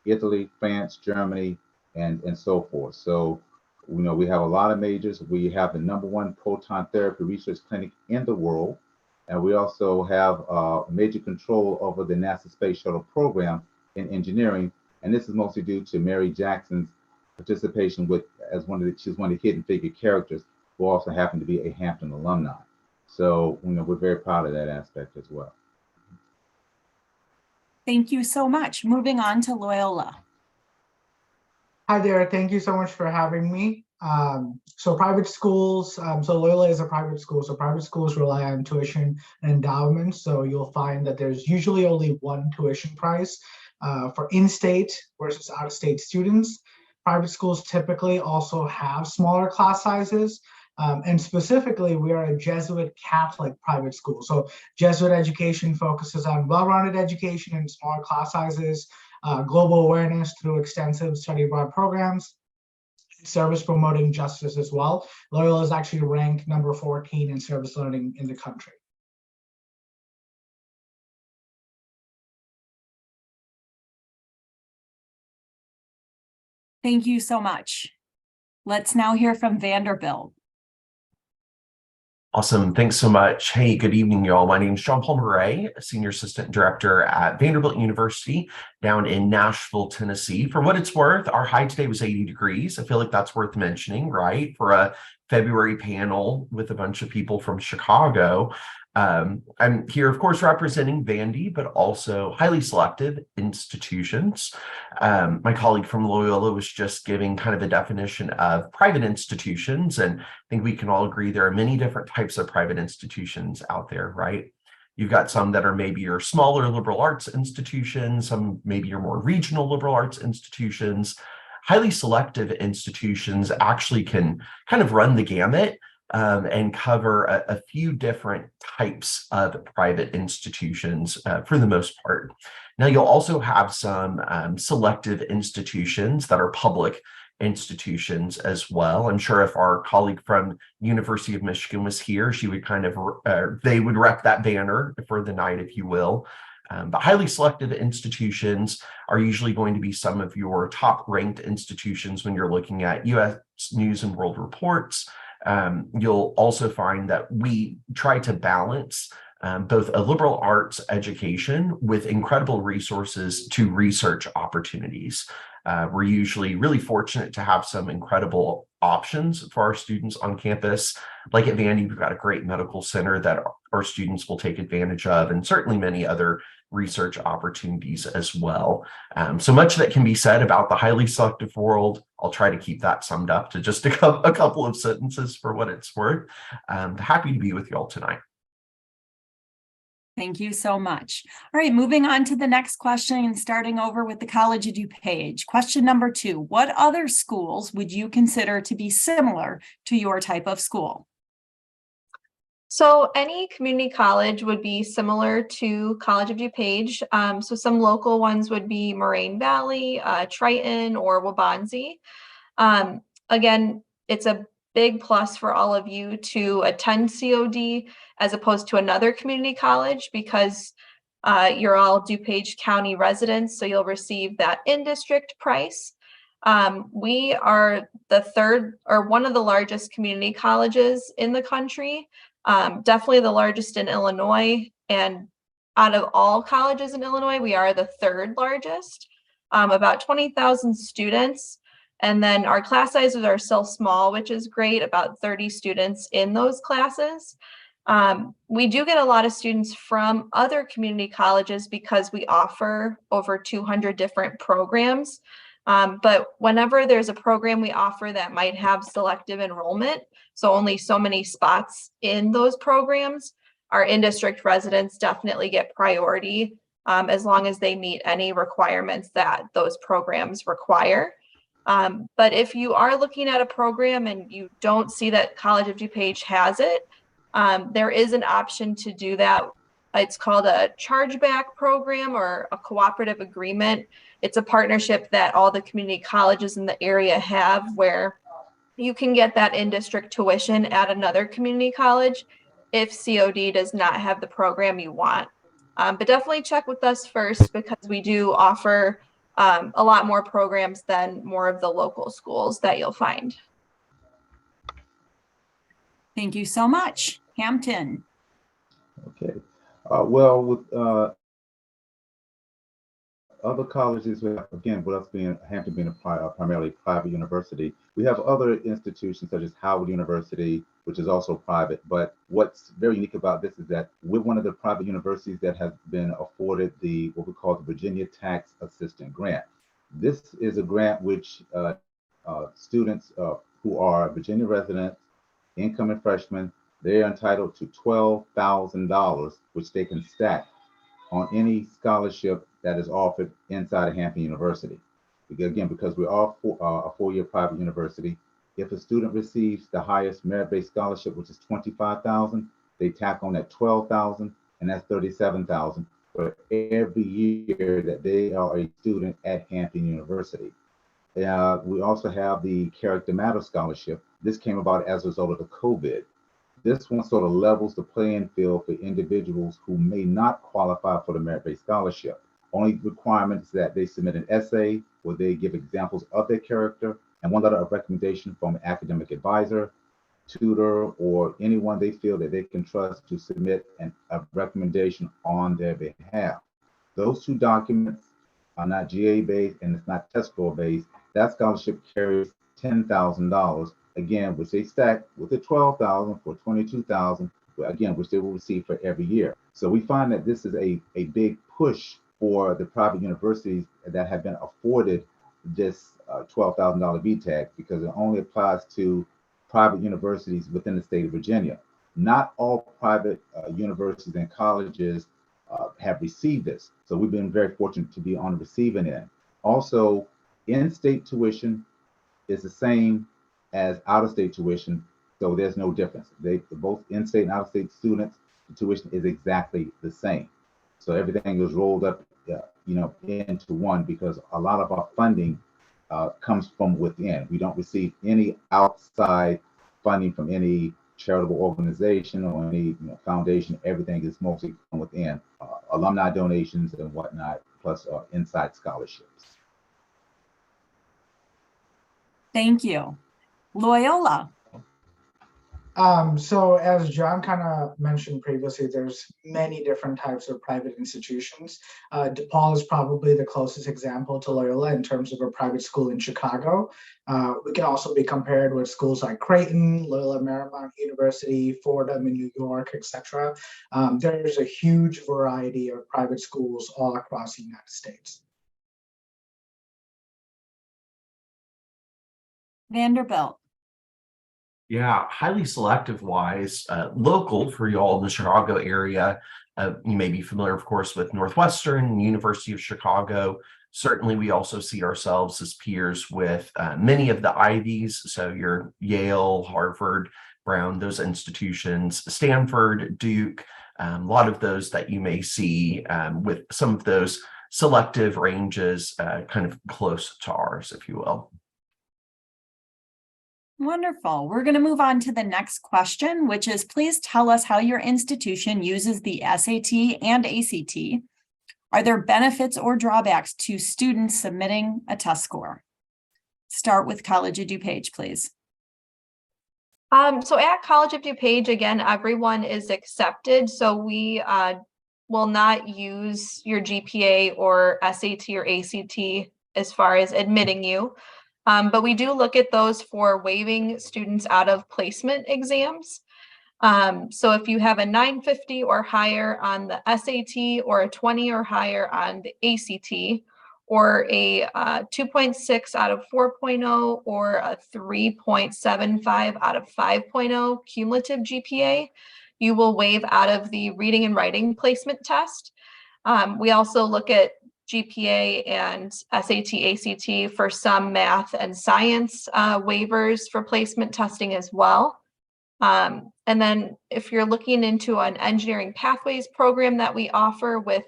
Italy, France, Germany, and so forth. So, we have a lot of majors. We have the #1 proton therapy research clinic in the world. And we also have major control over the NASA Space Shuttle program in engineering. And this is mostly due to Mary Jackson's participation she's one of the hidden figure characters who also happened to be a Hampton alumni. So, we're very proud of that aspect as well. Thank you so much. Moving on to Loyola. Hi there. Thank you so much for having me. So private schools, so Loyola is a private school. So private schools rely on tuition and endowments. So you'll find that there's usually only one tuition price for in-state versus out-of-state students. Private schools typically also have smaller class sizes. And specifically, we are a Jesuit Catholic private school. So Jesuit education focuses on well-rounded education and smaller class sizes, global awareness through extensive study abroad programs, service promoting justice as well. Loyola is actually ranked number 14 in service learning in the country. Thank you so much. Let's now hear from Vanderbilt. Awesome. Thanks so much. Hey, good evening, y'all. My name is John Paul Murray, Senior Assistant Director at Vanderbilt University down in Nashville, Tennessee. For what it's worth, our high today was 80 degrees. I feel like that's worth mentioning, right? For a February panel with a bunch of people from Chicago. I'm here, of course, representing Vandy, but also highly selective institutions. My colleague from Loyola was just giving kind of a definition of private institutions, and I think we can all agree there are many different types of private institutions out there, right? You've got some that are maybe your smaller liberal arts institutions, some maybe your more regional liberal arts institutions. Highly selective institutions actually can kind of run the gamut and cover a few different types of private institutions for the most part. Now, you'll also have some selective institutions that are public institutions as well. I'm sure if our colleague from University of Michigan was here, she would kind of, they would rep that banner for the night, if you will. But highly selective institutions are usually going to be some of your top ranked institutions when you're looking at U.S. News and World Reports. You'll also find that we try to balance both a liberal arts education with incredible resources to research opportunities. We're usually really fortunate to have some incredible options for our students on campus. Like at Vandy, we've got a great medical center that our students will take advantage of, and certainly many other research opportunities as well. So much that can be said about the highly selective world. I'll try to keep that summed up to just a couple of sentences for what it's worth. Happy to be with you all tonight. Thank you so much. All right, moving on to the next question and starting over with the College of DuPage. Question number 2, what other schools would you consider to be similar to your type of school? So any community college would be similar to College of DuPage. So some local ones would be Moraine Valley, Triton, or Waubonsie. Again, it's a big plus for all of you to attend COD as opposed to another community college because you're all DuPage County residents, so you'll receive that in-district price. We are the third or one of the largest community colleges in the country, definitely the largest in Illinois. And out of all colleges in Illinois, we are the third largest, about 20,000 students. And then our class sizes are still small, which is great, about 30 students in those classes. We do get a lot of students from other community colleges because we offer over 200 different programs. But whenever there's a program we offer that might have selective enrollment, so only so many spots in those programs, our in-district residents definitely get priority as long as they meet any requirements that those programs require. But if you are looking at a program and you don't see that College of DuPage has it, there is an option to do that. It's called a chargeback program or a cooperative agreement. It's a partnership that all the community colleges in the area have where you can get that in-district tuition at another community college if COD does not have the program you want. But definitely check with us first because we do offer a lot more programs than more of the local schools that you'll find. Thank you so much. Hampton. Okay. Well, with other colleges, again, with us being Hampton being a primarily private university, we have other institutions such as Howard University, which is also private. But what's very unique about this is that we're one of the private universities that has been afforded the what we call the Virginia Tax Assistance Grant. This is a grant which students who are Virginia residents, incoming freshmen, they're entitled to $12,000, which they can stack on any scholarship that is offered inside of Hampton University. Again, because we're all a four-year private university, if a student receives the highest merit-based scholarship, which is $25,000, they tack on that $12,000, and that's $37,000 for every year that they are a student at Hampton University. We also have the Character Matters Scholarship. This came about as a result of the COVID. This one sort of levels the playing field for individuals who may not qualify for the merit-based scholarship. Only requirement is that they submit an essay where they give examples of their character and one letter of recommendation from an academic advisor, tutor, or anyone they feel that they can trust to submit a recommendation on their behalf. Those two documents are not GA-based and it's not test score-based. That scholarship carries $10,000, again, which they stack with the $12,000 for $22,000, again, which they will receive for every year. So we find that this is a big push for the private universities that have been afforded this $12,000 VTAC because it only applies to private universities within the state of Virginia. Not all private universities and colleges have received this. So we've been very fortunate to be on the receiving end. Also, in-state tuition is the same as out-of-state tuition, so there's no difference. Both in-state and out-of-state students, the tuition is exactly the same. So everything is rolled up, into one because a lot of our funding comes from within. We don't receive any outside funding from any charitable organization or any foundation. Everything is mostly from within, alumni donations and whatnot, plus inside scholarships. Thank you. Loyola. So as John kind of mentioned previously, there's many different types of private institutions. DePaul is probably the closest example to Loyola in terms of a private school in Chicago. We can also be compared with schools like Creighton, Loyola Marymount University, Fordham in New York, etc. There's a huge variety of private schools all across the United States. Vanderbilt. Yeah, highly selective wise, local for y'all in the Chicago area. You may be familiar, of course, with Northwestern, University of Chicago. Certainly, we also see ourselves as peers with many of the Ivies. So your Yale, Harvard, Brown, those institutions, Stanford, Duke, a lot of those that you may see with some of those selective ranges kind of close to ours, if you will. Wonderful. We're going to move on to the next question, which is, please tell us how your institution uses the SAT and ACT. Are there benefits or drawbacks to students submitting a test score? Start with College of DuPage, please. So at College of DuPage, again, everyone is accepted. So we will not use your GPA or SAT or ACT as far as admitting you. But we do look at those for waiving students out of placement exams. So if you have a 950 or higher on the SAT or a 20 or higher on the ACT, or a 2.6 out of 4.0 or a 3.75 out of 5.0 cumulative GPA, you will waive out of the reading and writing placement test. We also look at GPA and SAT, ACT for some math and science waivers for placement testing as well. And then if you're looking into an engineering pathways program that we offer with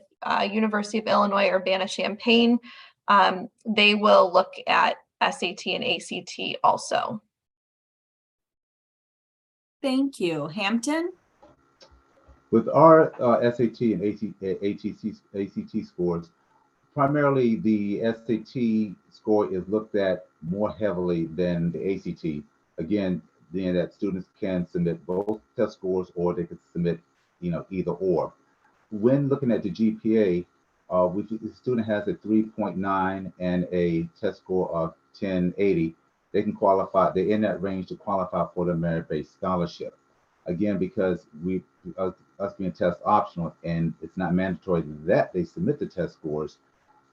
University of Illinois Urbana-Champaign, they will look at SAT and ACT also. Thank you. Hampton? With our SAT and ACT scores, primarily the SAT score is looked at more heavily than the ACT. Again, being that students can submit both test scores, or they could submit, either or. When looking at the GPA, if the student has a 3.9 and a test score of 1080, they can qualify. They're in that range to qualify for the merit-based scholarship. Again, because us being test optional and it's not mandatory that they submit the test scores,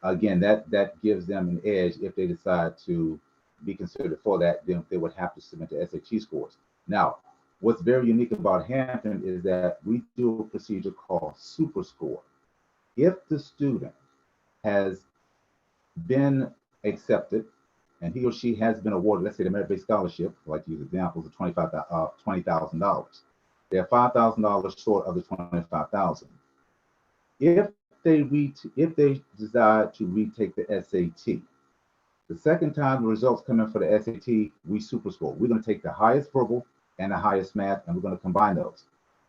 again, that gives them an edge. If they decide to be considered for that, then they would have to submit the SAT scores. Now, what's very unique about Hampton is that we do a procedure called SuperScore. If the student has been accepted and he or she has been awarded, let's say, the merit-based scholarship, I like to use examples of $20,000. They're $5,000 short of the $25,000. If they decide to retake the SAT, the second time the results come in for the SAT, we SuperScore. We're going to take the highest verbal and the highest math, and we're going to combine those.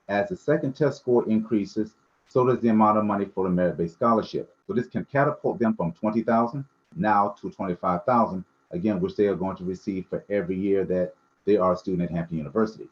As the second test score increases, so does the amount of money for the merit-based scholarship. So this can catapult them from $20,000 now to $25,000, again, which they are going to receive for every year that they are a student at Hampton University.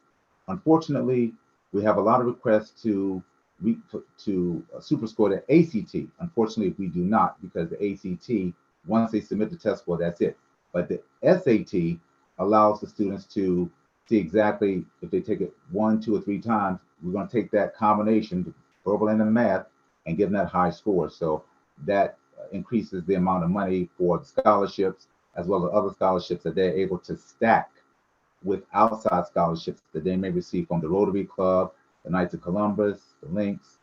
Unfortunately, we have a lot of requests to SuperScore the ACT. Unfortunately, we do not, because the ACT, once they submit the test score, that's it. But the SAT allows the students to see exactly, if they take it 1, 2, or 3 times, we're going to take that combination, the verbal and the math, and give them that high score. So that increases the amount of money for the scholarships, as well as other scholarships that they're able to stack with outside scholarships that they may receive from the Rotary Club, the Knights of Columbus, the Lynx,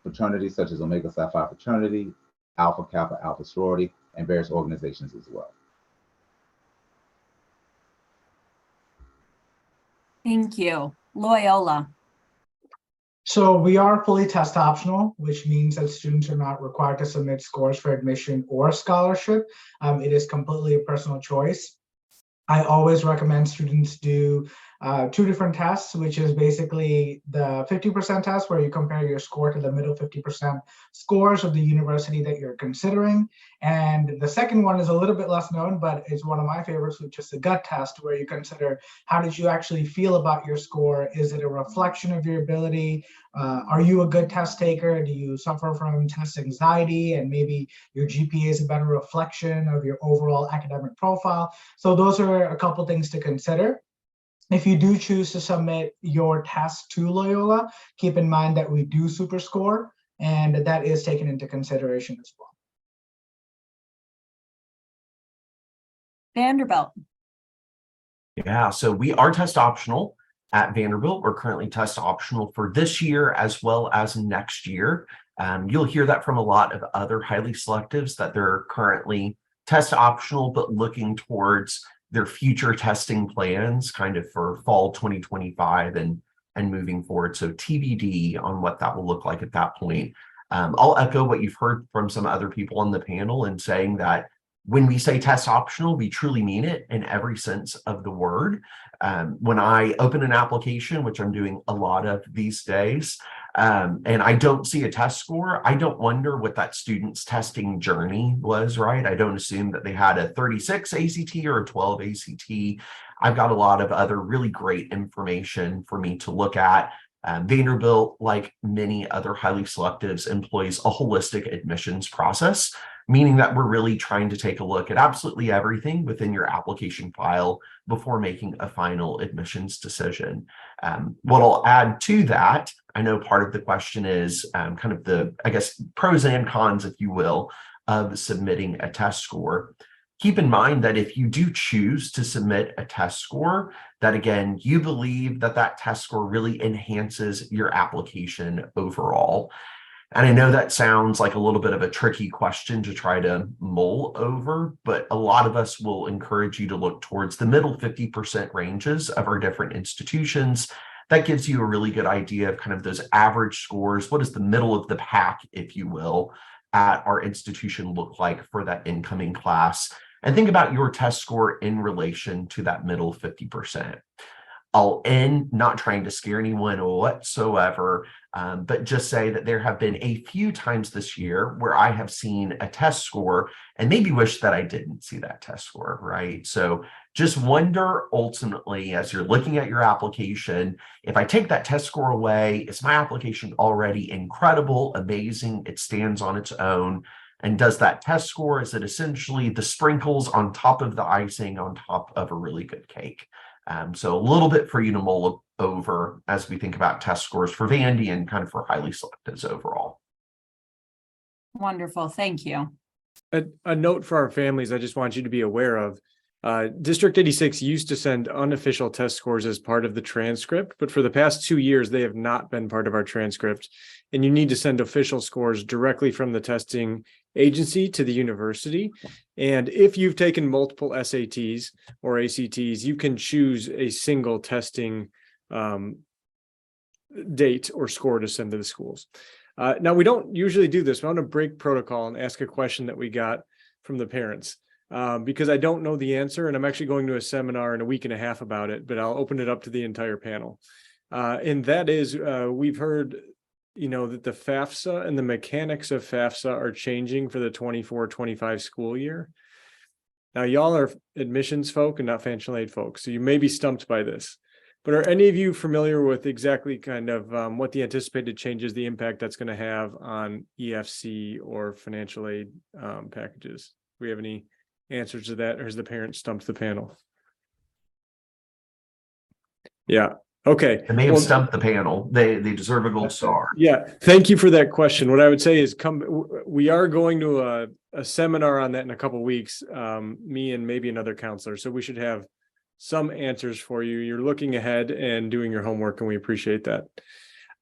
fraternities such as Omega Psi Phi Fraternity, Alpha Kappa Alpha Sorority, and various organizations as well. Thank you. Loyola. So we are fully test optional, which means that students are not required to submit scores for admission or scholarship. It is completely a personal choice. I always recommend students do 2 different tests, which is basically the 50% test, where you compare your score to the middle 50% scores of the university that you're considering. And the second one is a little bit less known, but it's one of my favorites, which is the gut test, where you consider how did you actually feel about your score? Is it a reflection of your ability? Are you a good test taker? Do you suffer from test anxiety? And maybe your GPA is a better reflection of your overall academic profile. So those are a couple things to consider. If you do choose to submit your test to Loyola, keep in mind that we do SuperScore, and that is taken into consideration as well. Vanderbilt. Yeah, so we are test optional. at Vanderbilt. We're currently test optional for this year as well as next year. You'll hear that from a lot of other highly selectives that they're currently test optional, but looking towards their future testing plans kind of for fall 2025 and moving forward. So TBD on what that will look like at that point. I'll echo what you've heard from some other people on the panel in saying that when we say test optional, we truly mean it in every sense of the word. When I open an application, which I'm doing a lot of these days, and I don't see a test score, I don't wonder what that student's testing journey was, right? I don't assume that they had a 36 ACT or a 12 ACT. I've got a lot of other really great information for me to look at. Vanderbilt, like many other highly selectives, employs a holistic admissions process, meaning that we're really trying to take a look at absolutely everything within your application file before making a final admissions decision. What I'll add to that, I know part of the question is kind of the, I guess, pros and cons, if you will, of submitting a test score. Keep in mind that if you do choose to submit a test score, that again, you believe that that test score really enhances your application overall. And I know that sounds like a little bit of a tricky question to try to mull over, but a lot of us will encourage you to look towards the middle 50% ranges of our different institutions. That gives you a really good idea of kind of those average scores. What does the middle of the pack, if you will, at our institution look like for that incoming class? And think about your test score in relation to that middle 50%. I'll end not trying to scare anyone whatsoever, but just say that there have been a few times this year where I have seen a test score and maybe wish that I didn't see that test score, right? So just wonder ultimately, as you're looking at your application, if I take that test score away, is my application already incredible, amazing, it stands on its own? And does that test score, is it essentially the sprinkles on top of the icing on top of a really good cake? So a little bit for you to mull over as we think about test scores for Vandy and kind of for highly selectives overall. Wonderful. Thank you. A note for our families, I just want you to be aware of. District 86 used to send unofficial test scores as part of the transcript, but for the past 2 years, they have not been part of our transcript. And you need to send official scores directly from the testing agency to the university. And if you've taken multiple SATs or ACTs, you can choose a single testing date or score to send to the schools. Now, we don't usually do this. I want to break protocol and ask a question that we got from the parents. Because I don't know the answer, and I'm actually going to a seminar in a week and a half about it, but I'll open it up to the entire panel. And that is, we've heard, that the FAFSA and the mechanics of FAFSA are changing for the 24-25 school year. Now, y'all are admissions folk and not financial aid folks, so you may be stumped by this. But are any of you familiar with exactly kind of what the anticipated changes, the impact that's going to have on EFC or financial aid packages? Do we have any answers to that, or has the parent stumped the panel? Yeah. Okay. They may have stumped the panel. They deserve a gold star. Yeah. Thank you for that question. What I would say is we are going to a seminar on that in a couple of weeks, me and maybe another counselor. So we should have some answers for you. You're looking ahead and doing your homework, and we appreciate that.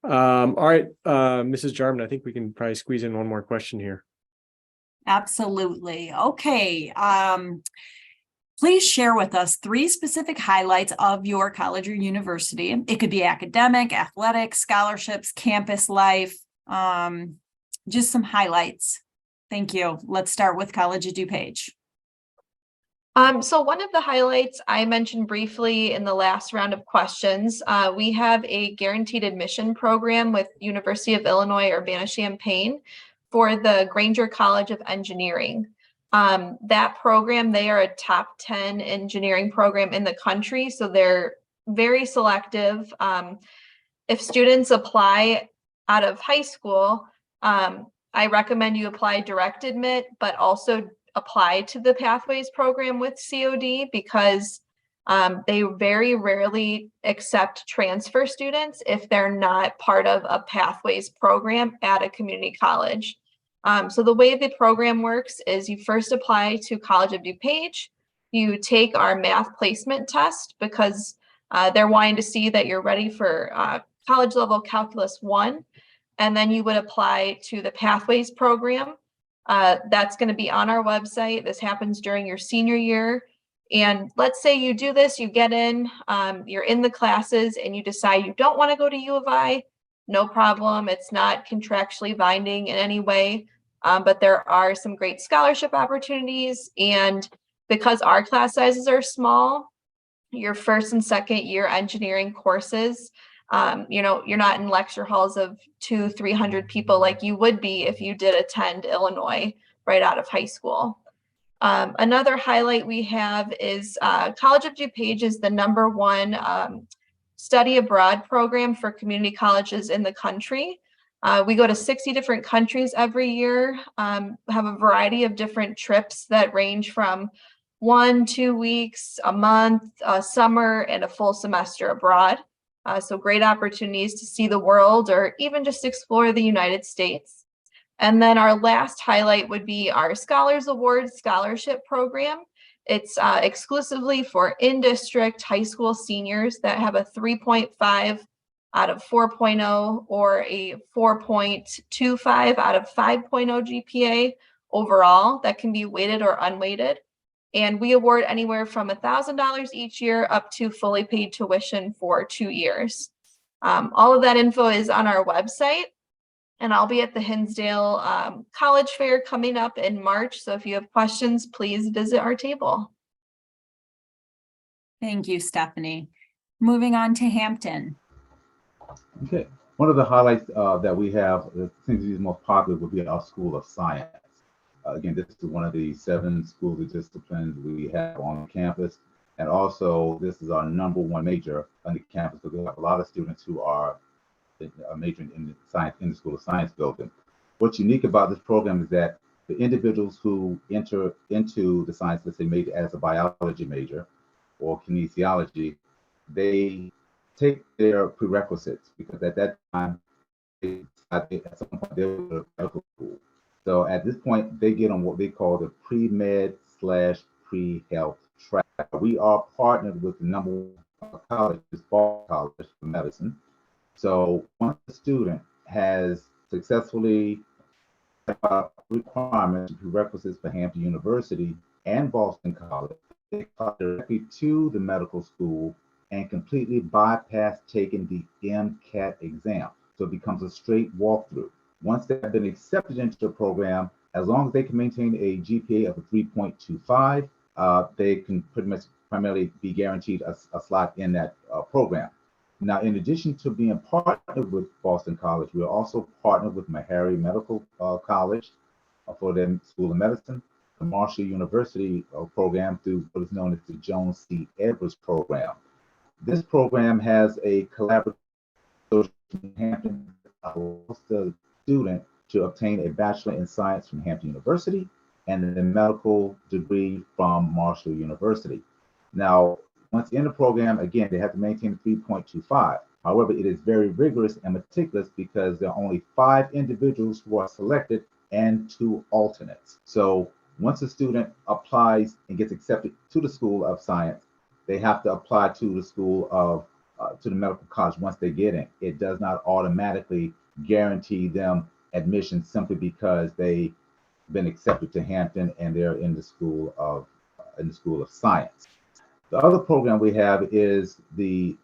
All right. Mrs. Jarman, I think we can probably squeeze in one more question here. Absolutely. Okay. Please share with us 3 specific highlights of your college or university. It could be academic, athletic, scholarships, campus life, just some highlights. Thank you. Let's start with College of DuPage. So one of the highlights I mentioned briefly in the last round of questions, we have a guaranteed admission program with University of Illinois Urbana-Champaign for the Granger College of Engineering. That program, they are a top 10 engineering program in the country, so they're very selective. If students apply out of high school, I recommend you apply direct admit, but also apply to the Pathways program with COD, because they very rarely accept transfer students if they're not part of a Pathways program at a community college. So the way the program works is you first apply to College of DuPage, you take our math placement test, because They're wanting to see that you're ready for college level Calculus 1, and then you would apply to the Pathways program. That's going to be on our website. This happens during your senior year. And let's say you do this, you get in, you're in the classes and you decide you don't want to go to U of I, no problem. It's not contractually binding in any way, but there are some great scholarship opportunities. And because our class sizes are small, your first and second year engineering courses, you're not in lecture halls of 200-300 people like you would be if you did attend Illinois right out of high school. Another highlight we have is College of DuPage is the #1 study abroad program for community colleges in the country. We go to 60 different countries every year, have a variety of different trips that range from 1-2 weeks, a month, a summer, and a full semester abroad. So great opportunities to see the world or even just explore the United States. And then our last highlight would be our Scholars Award Scholarship Program. It's exclusively for in-district high school seniors that have a 3.5 out of 4.0 or a 4.25 out of 5.0 GPA overall. That can be weighted or unweighted. And we award anywhere from $1,000 each year up to fully paid tuition for 2 years. All of that info is on our website. And I'll be at the Hinsdale College Fair coming up in March. So if you have questions, please visit our table. Thank you, Stephanie. Moving on to Hampton. Okay, one of the highlights that we have, that seems to be the most popular, would be our School of Science. Again, this is one of the 7 schools of disciplines we have on campus. And also, this is our #1 major on the campus because we have a lot of students who are majoring in the science, in the School of Science building. What's unique about this program is that the individuals who enter into the science, let's say major as a biology major or kinesiology, they take their prerequisites because at that time, at some point they were in medical school. So at this point, they get on what they call the pre-med / pre-health track. We are partnered with the #1 college, Boston College for Medicine. So once a student has successfully requirements and prerequisites for Hampton University and Boston College, they come directly to the medical school and completely bypass taking the MCAT exam. So it becomes a straight walkthrough. Once they have been accepted into the program, as long as they can maintain a GPA of a 3.25, they can pretty much primarily be guaranteed a slot in that program. Now, in addition to being partnered with Boston College, we are also partnered with Meharry Medical College for their School of Medicine, the Marshall University program through what is known as the Jones C. Edwards program. This program has a collaborative with Hampton, allows the student to obtain a Bachelor in Science from Hampton University and a medical degree from Marshall University. Now, once in the program, again, they have to maintain 3.25. However, it is very rigorous and meticulous because there are only 5 individuals who are selected and 2 alternates. So once a student applies and gets accepted to the School of Science, they have to apply to the School of, to the medical college once they get in. It does not automatically guarantee them admission simply because they've been accepted to Hampton and they're in the School of Science. The other program we have is the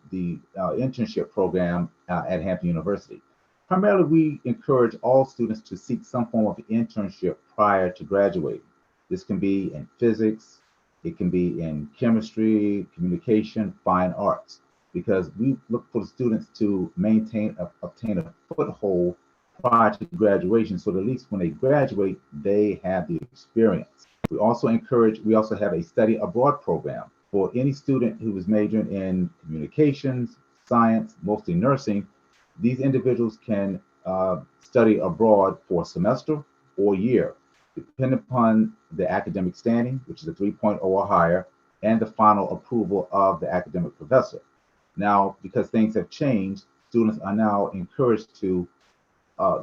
internship program at Hampton University. Primarily, we encourage all students to seek some form of internship prior to graduating. This can be in physics, it can be in chemistry, communication, fine arts, because we look for the students to obtain a foothold prior to graduation, so that at least when they graduate, they have the experience. We also have a study abroad program for any student who is majoring in communications, science, mostly nursing. These individuals can study abroad for a semester or year, depending upon the academic standing, which is a 3.0 or higher, and the final approval of the academic professor. Now, because things have changed, students are now encouraged to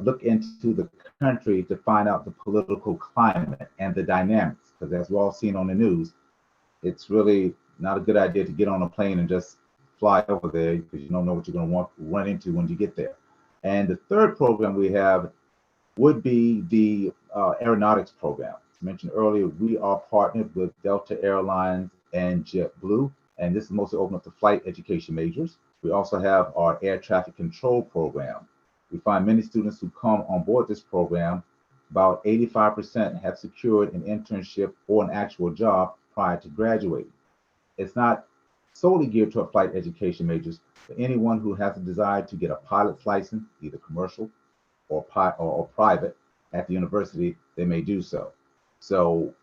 look into the country to find out the political climate and the dynamics, because as we're all seeing on the news, it's really not a good idea to get on a plane and just fly over there because you don't know what you're going to want to run into when you get there. And the third program we have would be the aeronautics program. As mentioned earlier, we are partnered with Delta Airlines and JetBlue, and this is mostly open up to flight education majors. We also have our air traffic control program. We find many students who come on board this program, about 85% have secured an internship or an actual job prior to graduating. It's not solely geared to flight education majors, but anyone who has a desire to get a pilot's license, either commercial or private at the university, they may do so. So,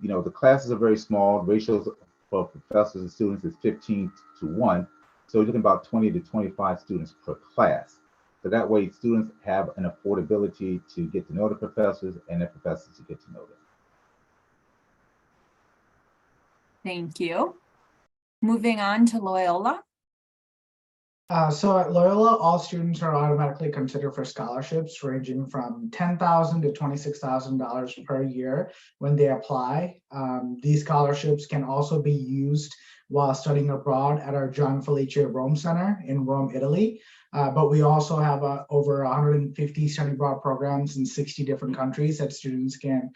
you know, the classes are very small. Ratios for professors and students is 15:1. So you're looking about 20 to 25 students per class. So that way students have an affordability to get to know the professors and the professors to get to know them. Thank you. Moving on to Loyola. So at Loyola, all students are automatically considered for scholarships ranging from $10,000 to $26,000 per year when they apply. These scholarships can also be used while studying abroad at our John Felice Rome Center in Rome, Italy. But we also have over 150 study abroad programs in 60 different countries that students can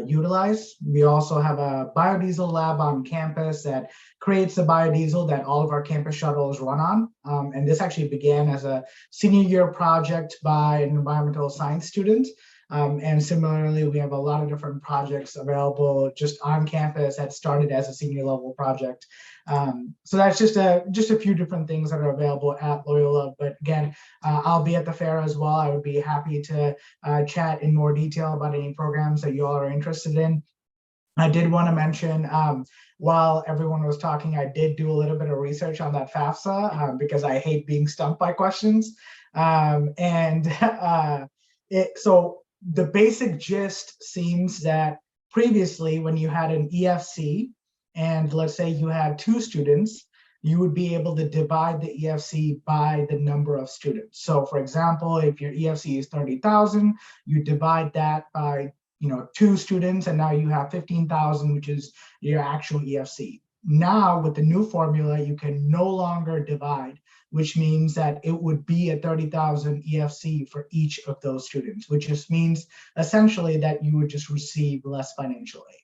utilize. We also have a biodiesel lab on campus that creates the biodiesel that all of our campus shuttles run on. And this actually began as a senior year project by an environmental science student. And similarly, we have a lot of different projects available just on campus that started as a senior level project. So that's just a few different things that are available at Loyola. But again, I'll be at the fair as well. I would be happy to chat in more detail about any programs that you all are interested in. I did want to mention, while everyone was talking, I did do a little bit of research on that FAFSA because I hate being stumped by questions. So the basic gist seems that previously when you had an EFC, and let's say you had 2 students, you would be able to divide the EFC by the number of students. So for example, if your EFC is 30,000, you divide that by 2 students, and now you have 15,000, which is your actual EFC. Now with the new formula, you can no longer divide, which means that it would be a 30,000 EFC for each of those students, which just means essentially that you would just receive less financial aid.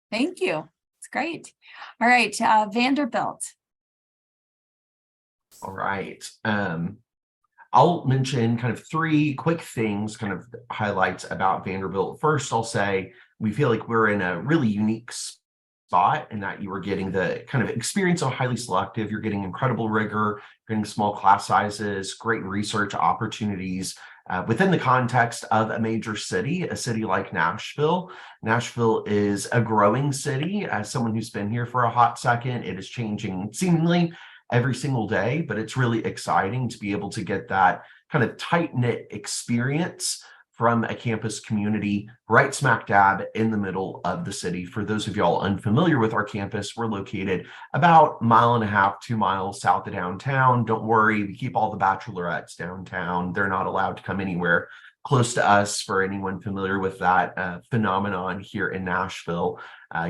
Thank you. It's great. All right, Vanderbilt. All right. I'll mention kind of 3 quick things, kind of highlights about Vanderbilt. First, I'll say we feel like we're in a really unique spot in that you are getting the kind of experience of highly selective. You're getting incredible rigor, you're getting small class sizes, great research opportunities within the context of a major city, a city like Nashville. Nashville is a growing city. As someone who's been here for a hot second, it is changing seemingly every single day, but it's really exciting to be able to get that kind of tight-knit experience from a campus community right smack dab in the middle of the city. For those of y'all unfamiliar with our campus, we're located about 1.5 miles, 2 miles south of downtown. Don't worry, we keep all the bachelorettes downtown. They're not allowed to come anywhere close to us, for anyone familiar with that phenomenon here in Nashville.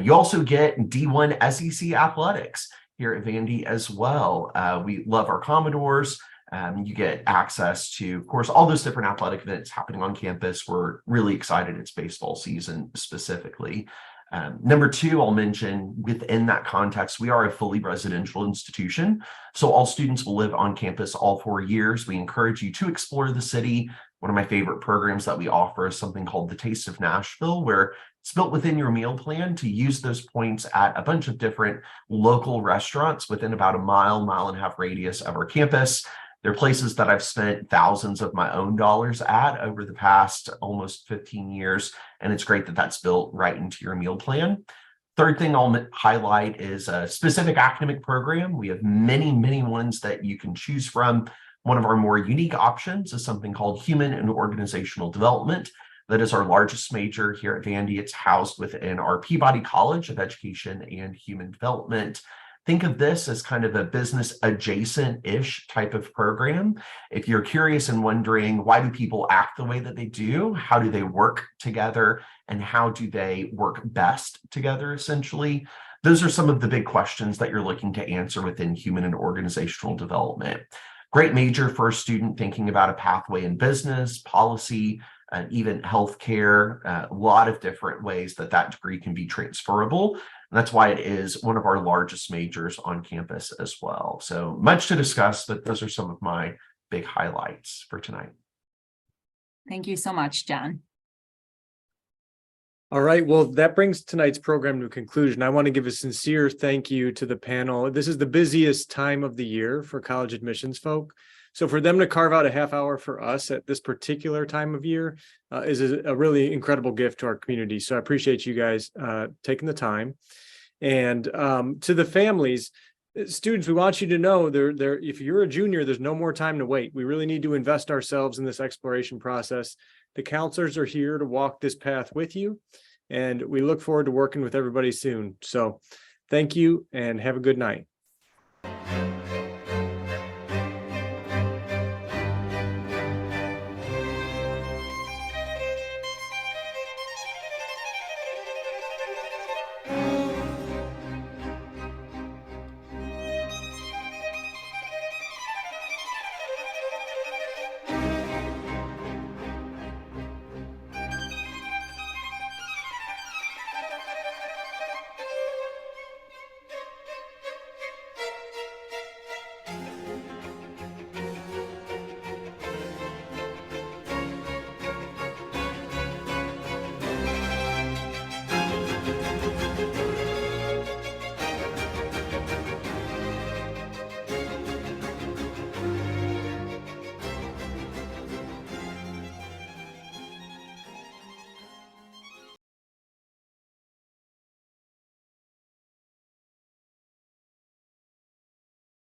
You also get D1 SEC athletics here at Vandy as well. We love our Commodores. You get access to, of course, all those different athletic events happening on campus. We're really excited it's baseball season specifically. Number 2, I'll mention within that context, we are a fully residential institution. So all students will live on campus all 4 years. We encourage you to explore the city. One of my favorite programs that we offer is something called the Taste of Nashville, where it's built within your meal plan to use those points at a bunch of different local restaurants within about 1.5 mile radius of our campus. They're places that I've spent thousands of my own dollars at over the past almost 15 years, and it's great that that's built right into your meal plan. Third thing I'll highlight is a specific academic program. We have many, many ones that you can choose from. One of our more unique options is something called Human and Organizational Development. That is our largest major here at Vandy. It's housed within our Peabody College of Education and Human Development. Think of this as kind of a business adjacent-ish type of program. If you're curious and wondering, why do people act the way that they do? How do they work together? And how do they work best together, essentially? Those are some of the big questions that you're looking to answer within human and organizational development. Great major for a student thinking about a pathway in business, policy, and even healthcare. A lot of different ways that that degree can be transferable. And that's why it is one of our largest majors on campus as well. So much to discuss, but those are some of my big highlights for tonight. Thank you so much, John. All right, well, that brings tonight's program to a conclusion. I want to give a sincere thank you to the panel. This is the busiest time of the year for college admissions folk. So for them to carve out a half hour for us at this particular time of year is a really incredible gift to our community. So I appreciate you guys taking the time. And to the families, students, we want you to know if you're a junior, there's no more time to wait. We really need to invest ourselves in this exploration process. The counselors are here to walk this path with you, and we look forward to working with everybody soon. So thank you and have a good night.